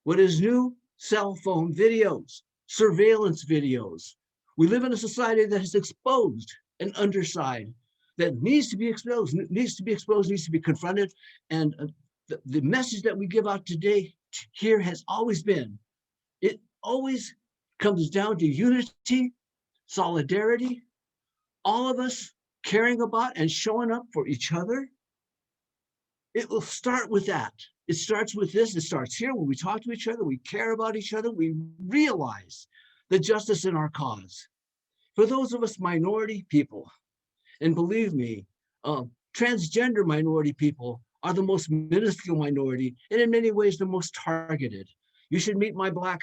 What is new? Cell phone videos, surveillance videos. We live in a society that has exposed an underside that needs to be exposed, needs to be confronted. And the message that we give out today here has always been, it always comes down to unity solidarity, all of us caring about and showing up for each other, it will start with that. It starts with this. It starts here when we talk to each other, we care about each other, we realize the justice in our cause. For those of us minority people, and believe me, transgender minority people are the most minuscule minority and in many ways the most targeted. You should meet my Black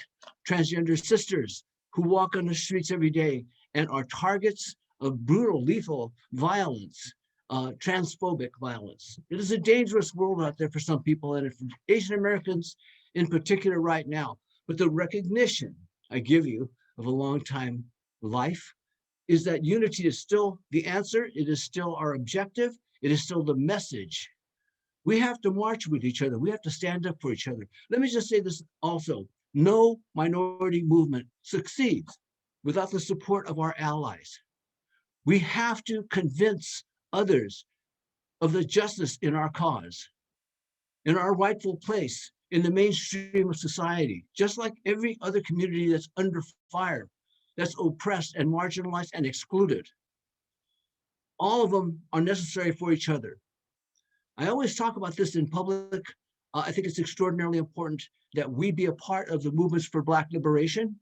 transgender sisters who walk on the streets every day and are targets of brutal, lethal violence, transphobic violence. It is a dangerous world out there for some people, and for Asian Americans in particular right now. But the recognition I give you of a long time life is that unity is still the answer. It is still our objective. It is still the message. We have to march with each other. We have to stand up for each other. Let me just say this also. No minority movement succeeds without the support of our allies. We have to convince others of the justice in our cause, in our rightful place in the mainstream of society, just like every other community that's under fire, that's oppressed and marginalized and excluded. All of them are necessary for each other. I always talk about this in public. I think it's extraordinarily important that we be a part of the movements for Black liberation.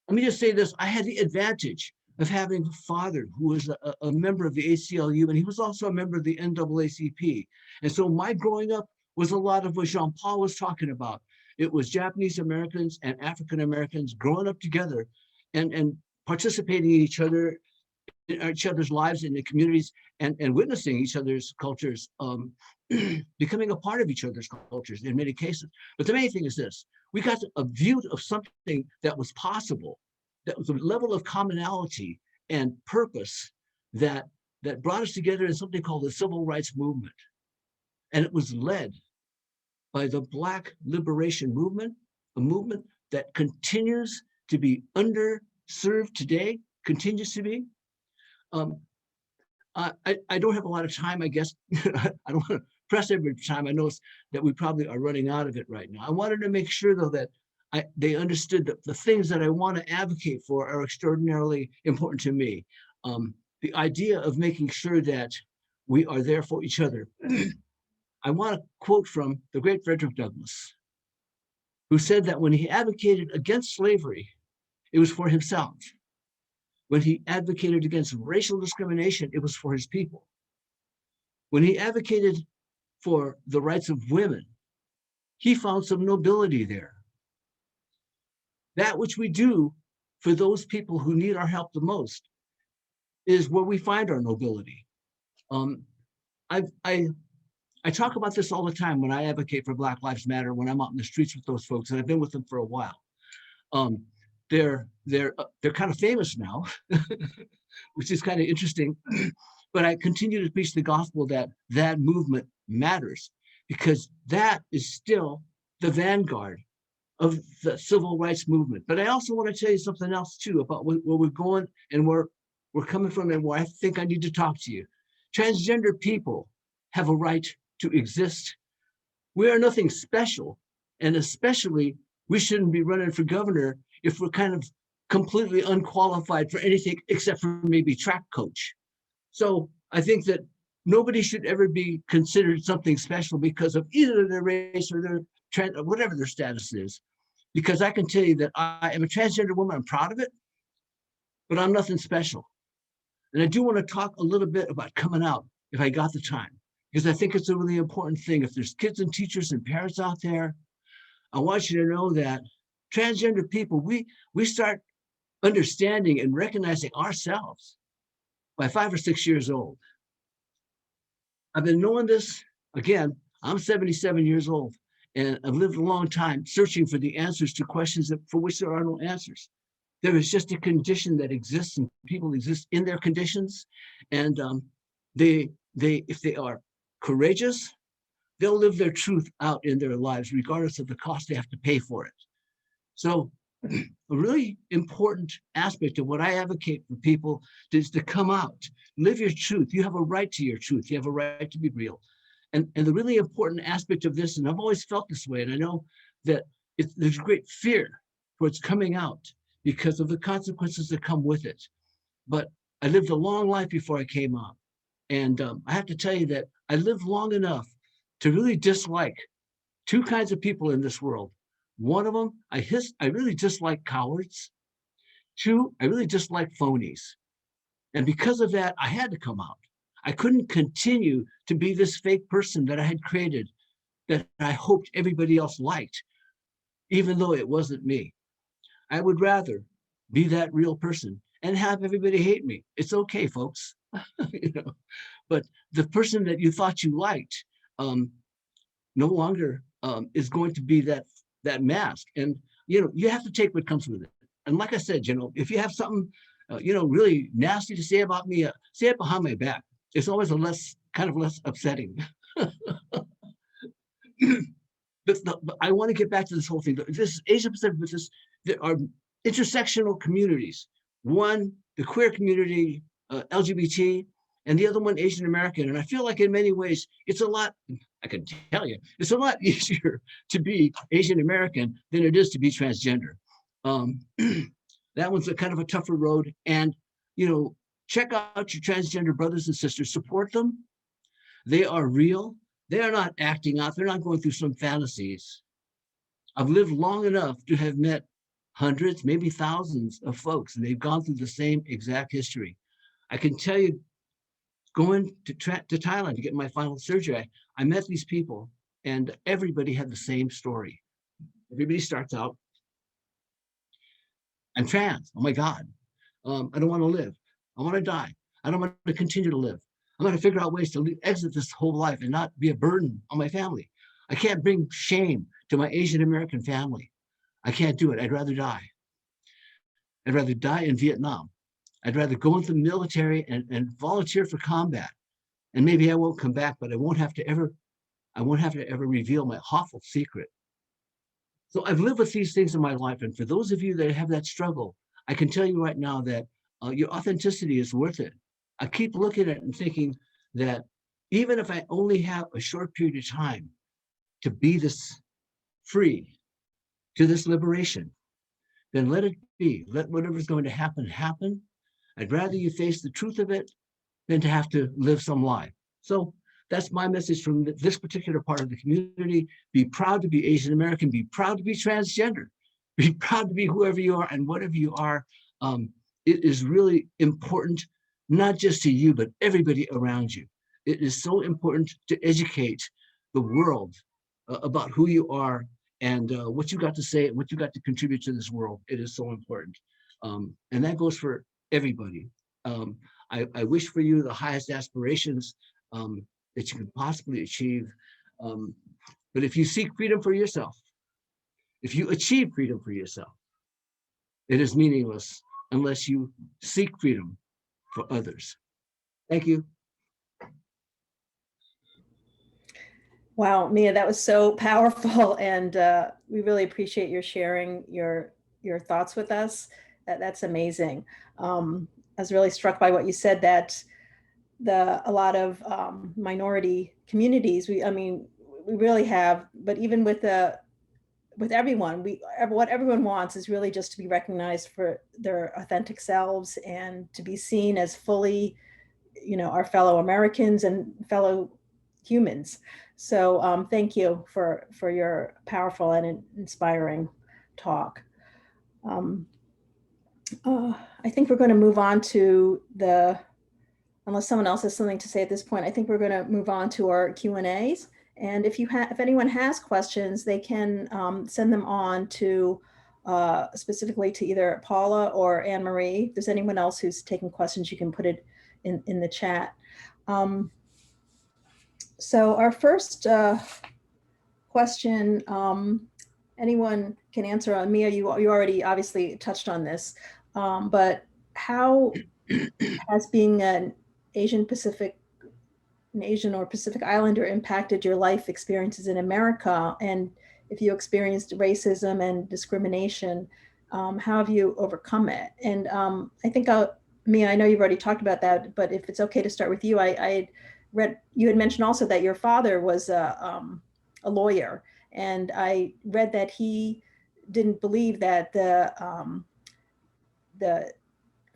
Let me just say this. I had the advantage of having a father who was a member of the ACLU, and he was also a member of the NAACP. And so my growing up was a lot of what Jean-Paul was talking about. It was Japanese Americans and African Americans growing up together and participating in each other's lives in the communities and witnessing each other's cultures, becoming a part of each other's cultures in many cases. But the main thing is this: we got a view of something that was possible, that was a level of commonality and purpose that brought us together in something called the Civil Rights Movement. And it was led by the Black liberation movement, a movement that continues to be underserved today, continues to be. I don't have a lot of time, I guess. I don't want to press every time. I know that we probably are running out of it right now. I wanted to make sure, though, that they understood that the things that I want to advocate for are extraordinarily important to me. The idea of making sure that we are there for each other. I want to quote from the great Frederick Douglass, who said that when he advocated against slavery, it was for himself. When he advocated against racial discrimination, it was for his people. When he advocated for the rights of women, he found some nobility there. That which we do for those people who need our help the most is where we find our nobility. I talk about this all the time when I advocate for Black Lives Matter, when I'm out in the streets with those folks, and I've been with them for a while. They're kind of famous now, which is kind of interesting. But I continue to preach the gospel that that movement matters, because that is still the vanguard of the civil rights movement. But I also want to tell you something else too about where we're going and where we're coming from and where I think I need to talk to you. Transgender people have a right to exist. We are nothing special, and especially we shouldn't be running for governor if we're kind of completely unqualified for anything except for maybe track coach. So I think that nobody should ever be considered something special because of either their race or their or whatever their status is. Because I can tell you that I am a transgender woman, I'm proud of it, but I'm nothing special. And I do want to talk a little bit about coming out if I got the time, because I think it's a really important thing. If there's kids and teachers and parents out there, I want you to know that transgender people, we start understanding and recognizing ourselves by 5 or 6 years old. I've been knowing this, again, I'm 77 years old, and I've lived a long time searching for the answers to questions for which there are no answers. There is just a condition that exists, and people exist in their conditions, and if they are courageous, they'll live their truth out in their lives, regardless of the cost they have to pay for it. So a really important aspect of what I advocate for people is to come out, live your truth. You have a right to your truth. You have a right to be real. And the really important aspect of this, and I've always felt this way, and I know that there's great fear towards coming out, because of the consequences that come with it. But I lived a long life before I came out. And I have to tell you that I lived long enough to really dislike two kinds of people in this world. One of them, I really dislike cowards. Two, I really dislike phonies. And because of that, I had to come out. I couldn't continue to be this fake person that I had created, that I hoped everybody else liked, even though it wasn't me. I would rather be that real person and have everybody hate me. It's okay, folks. You know, but the person that you thought you liked no longer is going to be that mask. And you know, you have to take what comes with it. And like I said, you know, if you have something you know, really nasty to say about me, say it behind my back. It's always less upsetting. But I want to get back to this whole thing. This Asia Pacific, there are intersectional communities. One, the queer community, LGBT, and the other one, Asian American. And I feel like in many ways, it's a lot, I can tell you, it's a lot easier to be Asian American than it is to be transgender. That one's a kind of a tougher road. And, you know, check out your transgender brothers and sisters, support them. They are real. They are not acting out. They're not going through some fantasies. I've lived long enough to have met hundreds, maybe thousands of folks, and they've gone through the same exact history. I can tell you, going to Thailand to get my final surgery, I met these people, and everybody had the same story. Everybody starts out, I'm trans, oh my God. I don't want to live. I want to die. I don't want to continue to live. I'm going to figure out ways to exit this whole life and not be a burden on my family. I can't bring shame to my Asian American family. I can't do it. I'd rather die. I'd rather die in Vietnam. I'd rather go into the military and volunteer for combat. And maybe I won't come back, but I won't have to ever reveal my awful secret. So I've lived with these things in my life. And for those of you that have that struggle, I can tell you right now that your authenticity is worth it. I keep looking at it and thinking that even if I only have a short period of time to be this free, to this liberation, then let it be. Let whatever's going to happen, happen. I'd rather you face the truth of it than to have to live some lie. So that's my message from this particular part of the community. Be proud to be Asian American, be proud to be transgender, be proud to be whoever you are and whatever you are. It is really important, not just to you, but everybody around you. It is so important to educate the world about who you are and what you got to say, what you got to contribute to this world. It is so important. And that goes for everybody. I wish for you the highest aspirations that you can possibly achieve. But if you seek freedom for yourself, if you achieve freedom for yourself, it is meaningless unless you seek freedom for others. Thank you. Wow, Mia, that was so powerful, and we really appreciate your sharing your thoughts with us. That's amazing. I was really struck by what you said, that a lot of minority communities, we really have, but even with everyone, what everyone wants is really just to be recognized for their authentic selves and to be seen as fully, you know, our fellow Americans and fellow humans. So thank you for your powerful and inspiring talk. I think we're going to move on to unless someone else has something to say at this point, I think we're going to move on to our Q&As. And if anyone has questions, they can send them on to specifically to either Paula or Anne Marie. If there's anyone else who's taking questions, you can put it in the chat. So our first question, anyone can answer on. Mia, you already obviously touched on this, but how has being an Asian or Pacific Islander impacted your life experiences in America? And if you experienced racism and discrimination, how have you overcome it? And I think Mia, I know you've already talked about that, but if it's okay to start with you, I read, you had mentioned also that your father was a lawyer, and I read that he didn't believe that the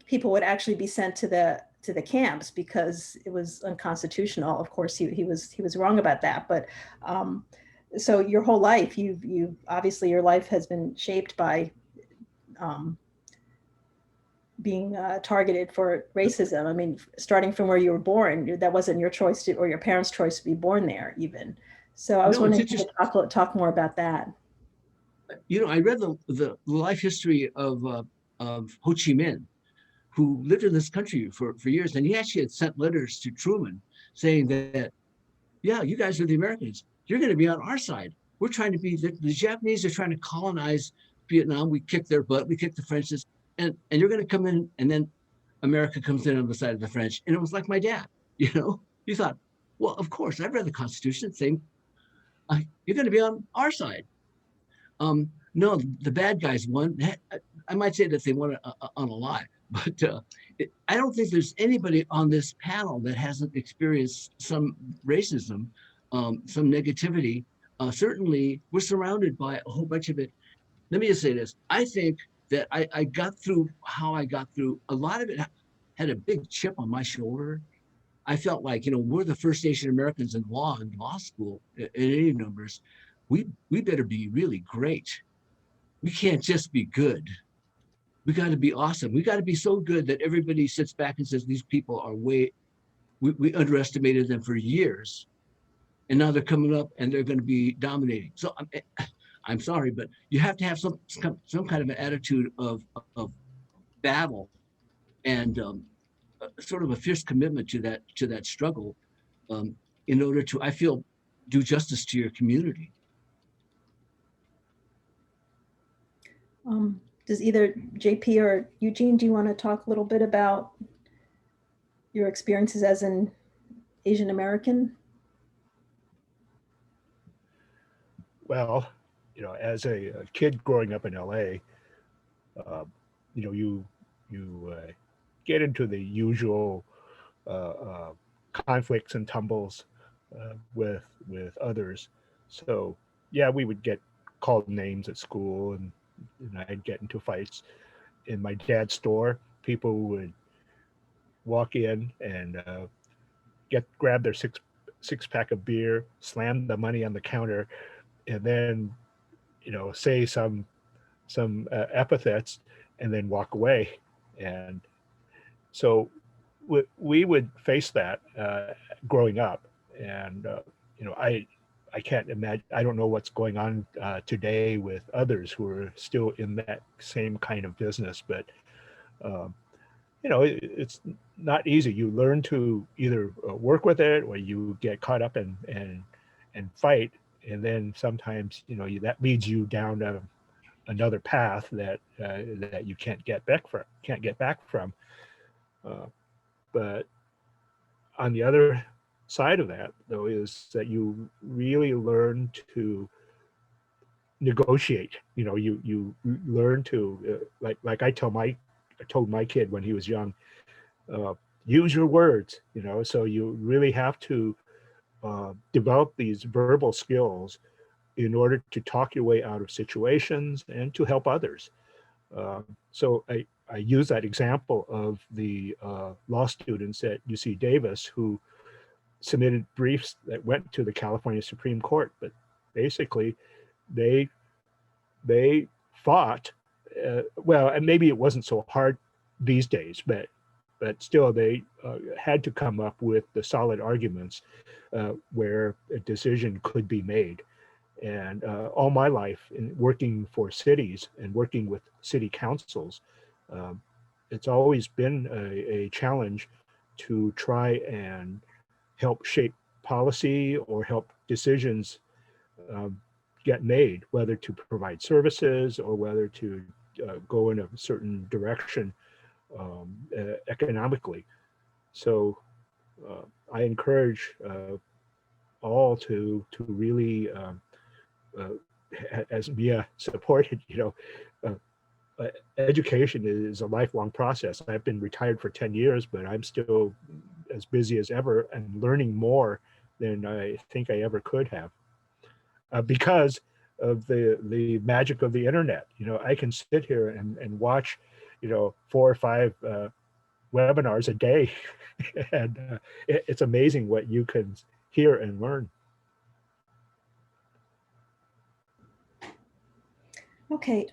people would actually be sent to the camps because it was unconstitutional. Of course, he was wrong about that. But so your whole life, you obviously your life has been shaped by being targeted for racism. I mean, starting from where you were born, that wasn't your choice or your parents' choice to be born there even. So I was wondering if you could talk more about that. You know, I read the life history of Ho Chi Minh, who lived in this country for years, and he actually had sent letters to Truman saying that, yeah, you guys are the Americans. You're going to be on our side. We're trying to be, the Japanese are trying to colonize Vietnam. We kicked their butt. We kicked the French's. And you're going to come in, and then America comes in on the side of the French. And it was like my dad, you know, you thought, well, of course, I've read the Constitution saying, you're going to be on our side. No, the bad guys won. I might say that they won on a lie, but I don't think there's anybody on this panel that hasn't experienced some racism, some negativity. Certainly, we're surrounded by a whole bunch of it. Let me just say this. I think that I got through how I got through. A lot of it had a big chip on my shoulder. I felt like, you know, we're the first Asian Americans in law school in any numbers. We better be really great. We can't just be good. We got to be awesome. We got to be so good that everybody sits back and says, these people are we underestimated them for years. And now they're coming up and they're going to be dominating. So I'm sorry, but you have to have some kind of an attitude of battle and sort of a fierce commitment to that struggle in order to, I feel, do justice to your community. Does either JP or Eugene, do you want to talk a little bit about your experiences as an Asian American? Well, you know, as a kid growing up in LA, you know, you get into the usual conflicts and tumbles with others. So yeah, we would get called names at school, and I'd get into fights. In my dad's store, people would walk in and grab their six pack of beer, slam the money on the counter, and then, you know, say some epithets, and then walk away. And so we would face that growing up. And you know, I can't imagine, I don't know what's going on today with others who are still in that same kind of business, but you know, it's not easy. You learn to either work with it, or you get caught up and fight. And then sometimes, you know, that leads you down another path that that you can't get back from. But on the other side of that, though, is that you really learn to negotiate. You know, you learn to like I told my kid when he was young, use your words. You know, so you really have to develop these verbal skills in order to talk your way out of situations and to help others. So I use that example of the law students at UC Davis who submitted briefs that went to the California Supreme Court, but basically they fought, well, and maybe it wasn't so hard these days, but still they had to come up with the solid arguments where a decision could be made. And all my life in working for cities and working with city councils, it's always been a challenge to try and help shape policy or help decisions get made, whether to provide services or whether to go in a certain direction economically. So I encourage all to really, as Mia supported, you know, education is a lifelong process. I've been retired for 10 years, but I'm still as busy as ever and learning more than I think I ever could have because of the magic of the internet. You know, I can sit here and watch 4 or 5 webinars a day. And it's amazing what you can hear and learn. Okay,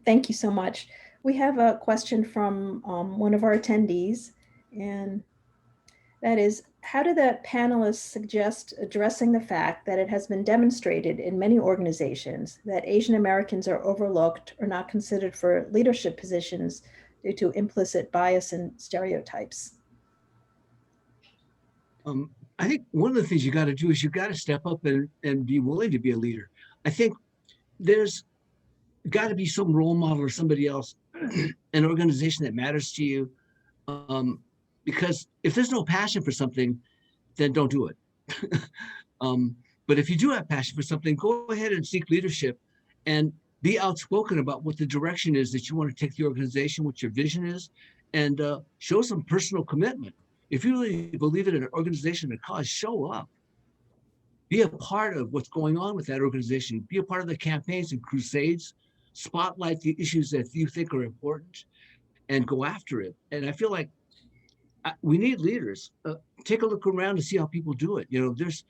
thank you so much. We have a question from one of our attendees, and that is, how do the panelists suggest addressing the fact that it has been demonstrated in many organizations that Asian Americans are overlooked or not considered for leadership positions due to implicit bias and stereotypes? I think one of the things you got to do is you got to step up and be willing to be a leader. I think there's got to be some role model or somebody else, an organization that matters to you. Because if there's no passion for something, then don't do it. But if you do have passion for something, go ahead and seek leadership and be outspoken about what the direction is that you want to take the organization, what your vision is, and show some personal commitment. If you really believe in an organization, a cause, show up. Be a part of what's going on with that organization. Be a part of the campaigns and crusades. Spotlight the issues that you think are important and go after it. And I feel like we need leaders. Take a look around to see how people do it. There's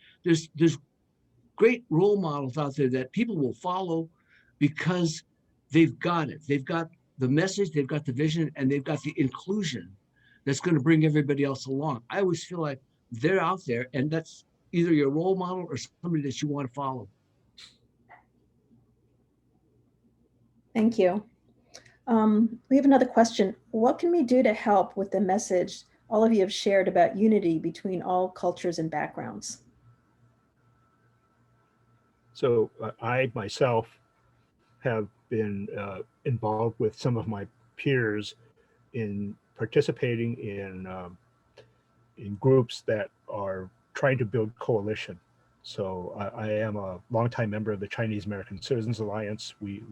great role models out there that people will follow because they've got it. They've got the message, they've got the vision, and they've got the inclusion that's going to bring everybody else along. I always feel like they're out there, and that's either your role model or somebody that you want to follow. Thank you. We have another question. What can we do to help with the message all of you have shared about unity between all cultures and backgrounds? So I myself have been involved with some of my peers in participating in groups that are trying to build coalition. So I am a longtime member of the Chinese American Citizens Alliance. We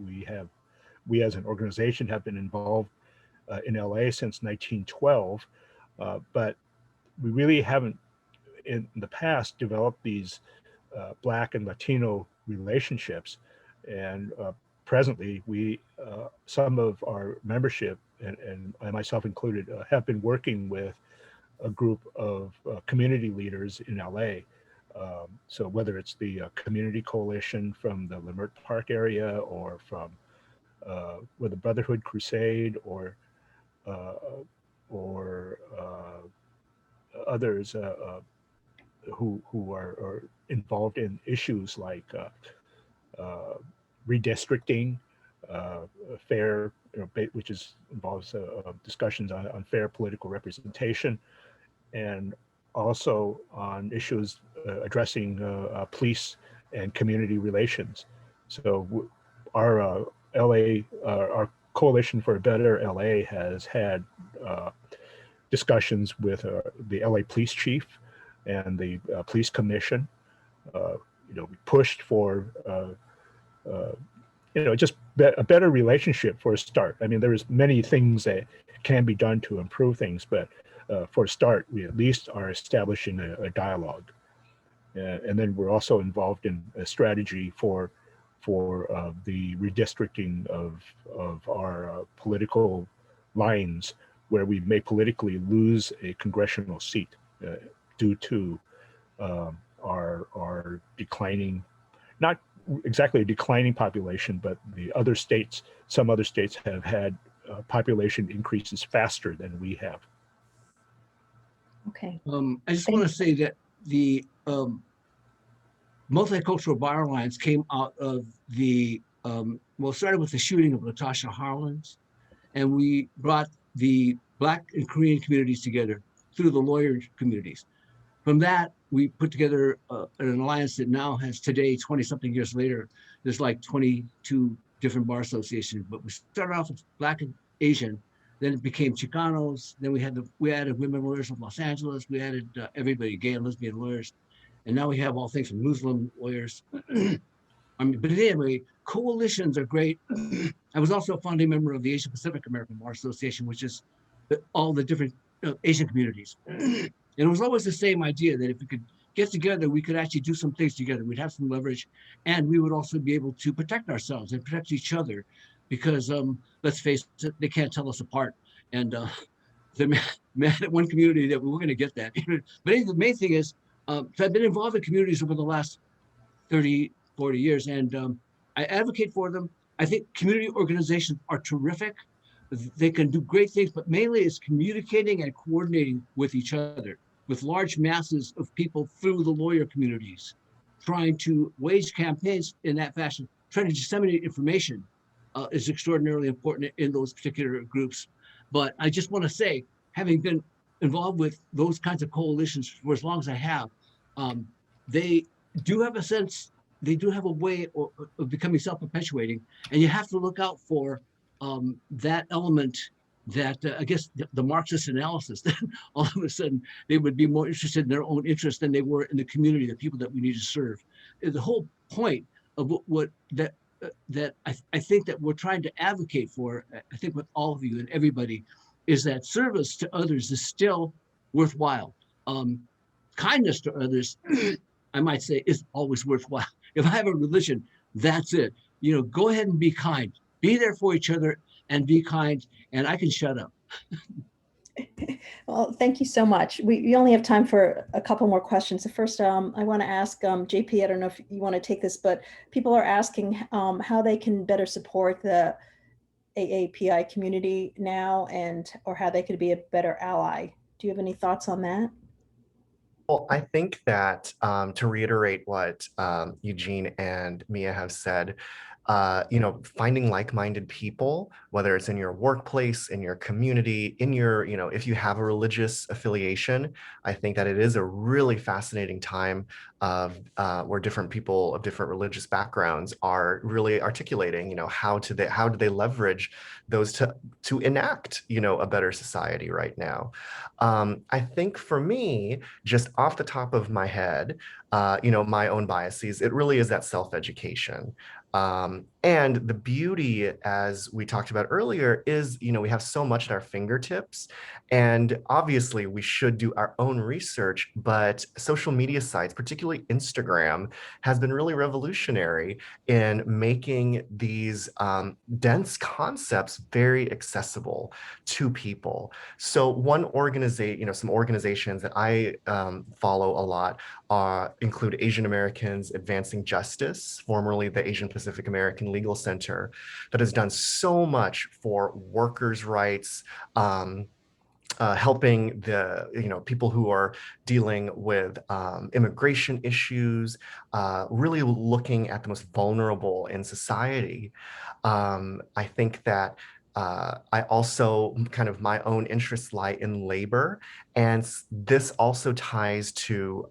as an organization have been involved in LA since 1912, but we really haven't in the past developed these Black and Latino relationships. And presently, we some of our membership, and I myself included, have been working with a group of community leaders in LA. So whether it's the Community Coalition from the Leimert Park area, or from with the Brotherhood Crusade, or others who are involved in issues like redistricting, fair, which involves discussions on fair political representation, and also on issues addressing police and community relations. So our our Coalition for a Better LA has had discussions with the LA Police Chief and the Police Commission. We pushed for just a better relationship for a start. I mean, there's many things that can be done to improve things, but for a start, we at least are establishing a dialogue. And then we're also involved in a strategy for the redistricting of our political lines, where we may politically lose a congressional seat due to our declining, not exactly a declining population, but some other states have had population increases faster than we have. Okay. I just want to say that the Multicultural Bar Alliance came out of the, started with the shooting of Latasha Harlins, and we brought the Black and Korean communities together through the lawyer communities. From that, we put together an alliance that now has today, 20-something years later, there's like 22 different bar associations, but we started off with Black and Asian, then it became Chicanos, then we added Women Lawyers of Los Angeles, we added everybody, gay and lesbian lawyers, and now we have all things from Muslim lawyers. But anyway, coalitions are great. I was also a founding member of the Asian Pacific American Bar Association, which is all the different Asian communities. And it was always the same idea that if we could get together, we could actually do some things together. We'd have some leverage, and we would also be able to protect ourselves and protect each other because let's face it, they can't tell us apart. And they're mad at one community that we're going to get that. But anyway, the main thing is, so I've been involved in communities over the last 30, 40 years, and I advocate for them. I think community organizations are terrific. They can do great things, but mainly it's communicating and coordinating with each other, with large masses of people through the lawyer communities, trying to wage campaigns in that fashion, trying to disseminate information is extraordinarily important in those particular groups. But I just want to say, having been involved with those kinds of coalitions for as long as I have, they do have a sense, they do have a way of becoming self-perpetuating, and you have to look out for that element that I guess the Marxist analysis, that all of a sudden they would be more interested in their own interest than they were in the community, the people that we need to serve. The whole point of what that I think that we're trying to advocate for, I think with all of you and everybody, is that service to others is still worthwhile. Kindness to others, I might say, is always worthwhile. If I have a religion, that's it. You know, go ahead and be kind. Be there for each other and be kind, and I can shut up. Well, thank you so much. We only have time for a couple more questions. The first, I want to ask JP, I don't know if you want to take this, but people are asking how they can better support the AAPI community now, and or how they could be a better ally. Do you have any thoughts on that? Well, I think that to reiterate what Eugene and Mia have said, you know, finding like-minded people, whether it's in your workplace, in your community, in your, you know, if you have a religious affiliation, I think that it is a really fascinating time of where different people of different religious backgrounds are really articulating, you know, how do they leverage those to enact, you know, a better society right now. I think for me, just off the top of my head, you know, my own biases, it really is that self-education. And the beauty, as we talked about earlier, is, you know, we have so much at our fingertips, and obviously we should do our own research, but social media sites, particularly Instagram, has been really revolutionary in making these dense concepts very accessible to people. So one organization, you know, some organizations that I follow a lot include Asian Americans Advancing Justice, formerly the Asian Pacific American Legal Center, that has done so much for workers' rights, helping the, you know, people who are dealing with immigration issues, really looking at the most vulnerable in society. I think that I also kind of my own interests lie in labor, and this also ties to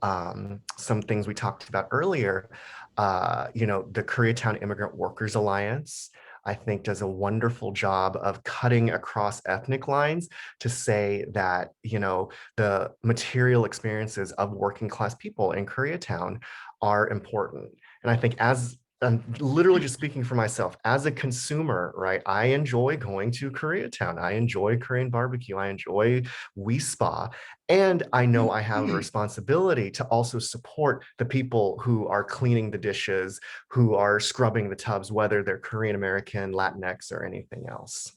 some things we talked about earlier. You know, the Koreatown Immigrant Workers Alliance, I think, does a wonderful job of cutting across ethnic lines to say that, you know, the material experiences of working class people in Koreatown are important. And I think, as I'm literally just speaking for myself, as a consumer, right, I enjoy going to Koreatown. I enjoy Korean barbecue. I enjoy Wi-Spa. And I know I have a responsibility to also support the people who are cleaning the dishes, who are scrubbing the tubs, whether they're Korean American, Latinx, or anything else.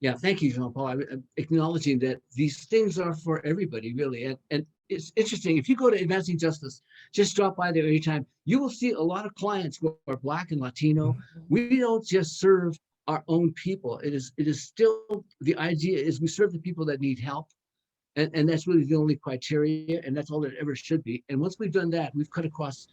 Yeah, thank you, Jean-Paul. I'm acknowledging that these things are for everybody, really. And it's interesting, if you go to Advancing Justice, just drop by there anytime, you will see a lot of clients who are Black and Latino. We don't just serve our own people. It is still, the idea is we serve the people that need help. And that's really the only criteria, and that's all it ever should be. And once we've done that, we've cut across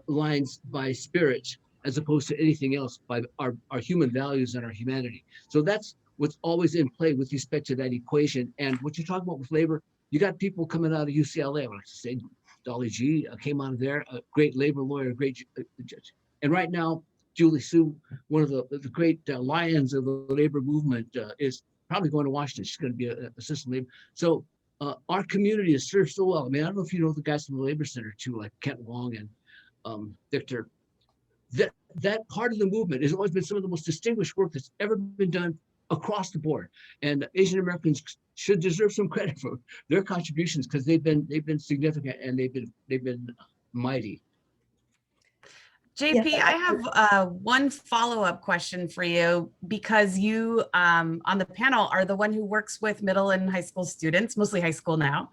lines by spirit, as opposed to anything else, by our human values and our humanity. So that's what's always in play with respect to that equation. And what you talk about with labor, you got people coming out of UCLA, I like to say, Dolly G came out of there, a great labor lawyer, a great judge. And right now, Julie Sue, one of the great lions of the labor movement, is probably going to Washington. She's going to be an assistant labor. So our community is served so well. I mean, I don't know if you know the guys from the Labor Center too, like Kent Wong and Victor. That part of the movement has always been some of the most distinguished work that's ever been done across the board. And Asian Americans should deserve some credit for their contributions, because they've been significant, and they've been mighty. JP, I have one follow-up question for you because you on the panel are the one who works with middle and high school students, mostly high school now.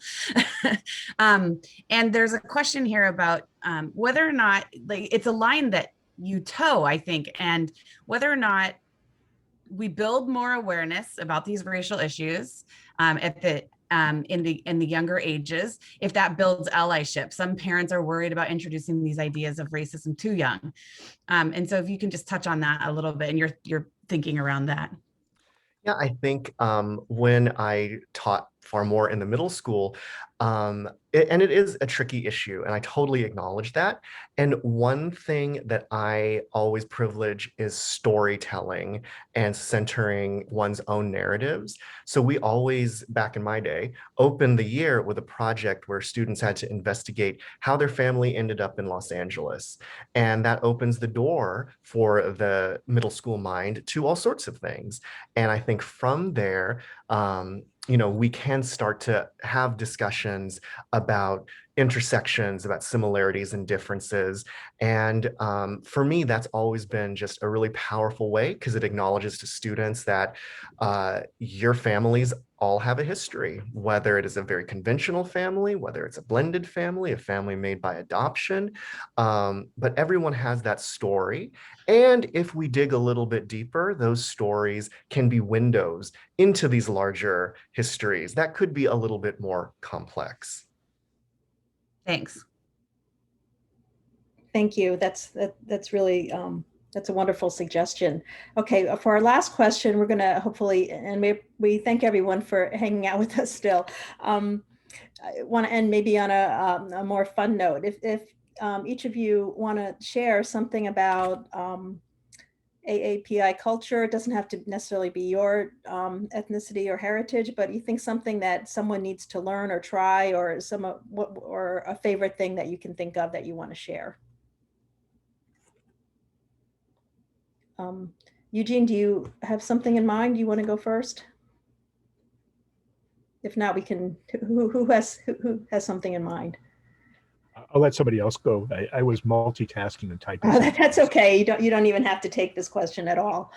And there's a question here about whether or not, like, it's a line that you toe, I think, and whether or not we build more awareness about these racial issues at the in the younger ages, if that builds allyship. Some parents are worried about introducing these ideas of racism too young. And so if you can just touch on that a little bit and your thinking around that. Yeah, I think when I taught far more in the middle school, and it is a tricky issue, and I totally acknowledge that. And one thing that I always privilege is storytelling and centering one's own narratives. So we always, back in my day, opened the year with a project where students had to investigate how their family ended up in Los Angeles. And that opens the door for the middle school mind to all sorts of things. And I think from there, we can start to have discussions about intersections, about similarities and differences. And for me, that's always been just a really powerful way because it acknowledges to students that your families all have a history, whether it is a very conventional family, whether it's a blended family, a family made by adoption, but everyone has that story. And if we dig a little bit deeper, those stories can be windows into these larger histories that could be a little bit more complex. Thanks. Thank you. That's really that's a wonderful suggestion. Okay, for our last question, we're going to hopefully, and we thank everyone for hanging out with us still. I want to end maybe on a more fun note. If each of you want to share something about AAPI culture, it doesn't have to necessarily be your ethnicity or heritage, but you think something that someone needs to learn or try, or or a favorite thing that you can think of that you want to share. Eugene, do you have something in mind? You want to go first? If not, we can. Who has something in mind? I'll let somebody else go. I was multitasking and typing. That's okay. You don't even have to take this question at all.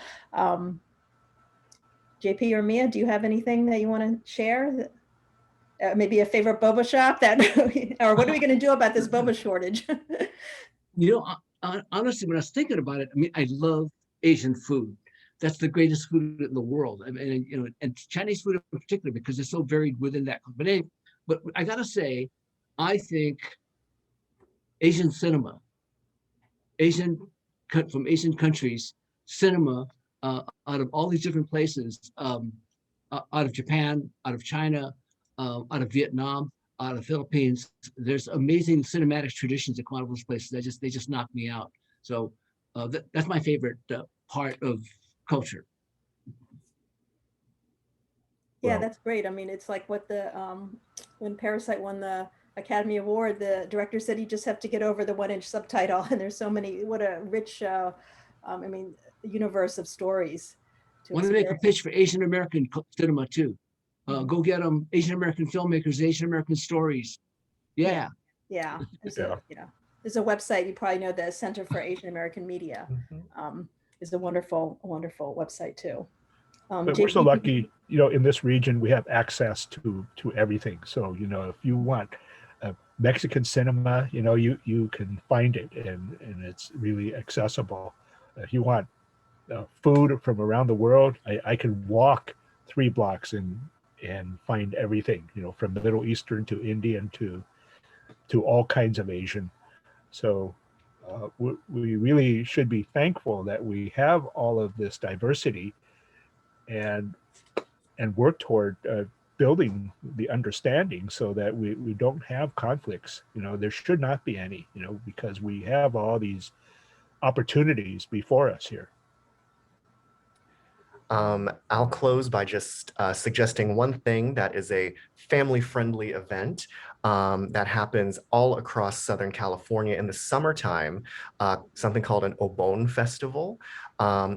JP or Mia, do you have anything that you want to share? Maybe a favorite boba shop or what are we going to do about this boba shortage? Honestly, when I was thinking about it, I mean, I love Asian food. That's the greatest food in the world. I mean, and Chinese food in particular, because it's so varied within that. But I gotta say, I think Asian cinema, from Asian countries, cinema out of all these different places, out of Japan, out of China, out of Vietnam, out of the Philippines, there's amazing cinematic traditions that come out of those places. They just knock me out. So that's my favorite part of culture. Yeah, that's great. I mean, it's like what when Parasite won the Academy Award, the director said you just have to get over the 1-inch subtitle, and there's so many. What a rich, universe of stories. I want to make a pitch for Asian American cinema too. Go get them, Asian American filmmakers, Asian American stories. Yeah. Yeah. There's a website, you probably know, the Center for Asian American Media. Is a wonderful website too. But we're so lucky, in this region, we have access to everything. So, if you want Mexican cinema, you can find it, and it's really accessible. If you want food from around the world, I can walk 3 blocks and find everything, from the Middle Eastern to Indian to all kinds of Asian. So we really should be thankful that we have all of this diversity and work toward building the understanding so that we don't have conflicts. There should not be any, because we have all these opportunities before us here. I'll close by just suggesting one thing that is a family-friendly event that happens all across Southern California in the summertime, something called an Obon Festival,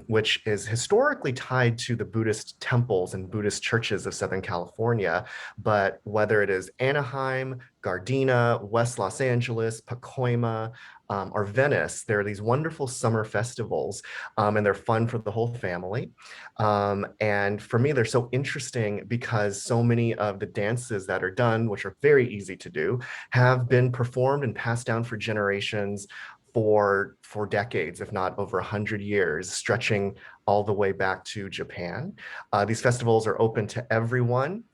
which is historically tied to the Buddhist temples and Buddhist churches of Southern California. But whether it is Anaheim, Gardena, West Los Angeles, Pacoima, or Venice. There are these wonderful summer festivals, and they're fun for the whole family. And for me, they're so interesting because so many of the dances that are done, which are very easy to do, have been performed and passed down for generations for decades, if not over 100 years, stretching all the way back to Japan. These festivals are open to everyone.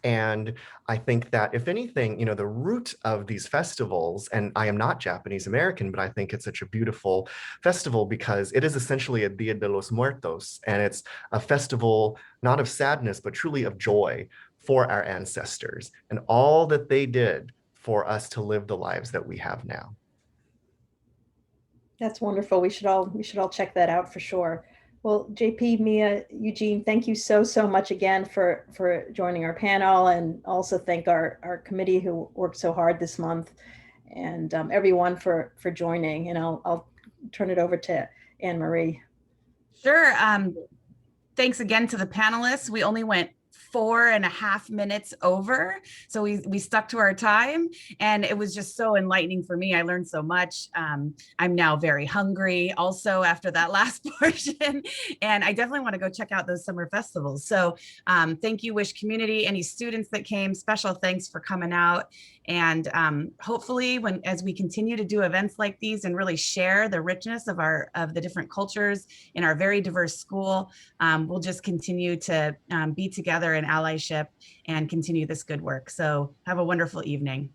And I think that if anything, you know, the root of these festivals, and I am not Japanese American, but I think it's such a beautiful festival because it is essentially a Dia de los Muertos. And it's a festival, not of sadness, but truly of joy for our ancestors and all that they did for us to live the lives that we have now. That's wonderful. We should all check that out for sure. Well, JP, Mia, Eugene, thank you so much again for joining our panel, and also thank our committee who worked so hard this month, and everyone for joining. And I'll turn it over to Anne Marie. Sure. Thanks again to the panelists. We only went 4.5 minutes over, so we stuck to our time, and it was just so enlightening for me. I learned so much. I'm now very hungry also after that last portion, and I definitely want to go check out those summer festivals. So thank you, WISH community, any students that came, special thanks for coming out. And hopefully as we continue to do events like these and really share the richness of the different cultures in our very diverse school, we'll just continue to be together in allyship and continue this good work. So have a wonderful evening.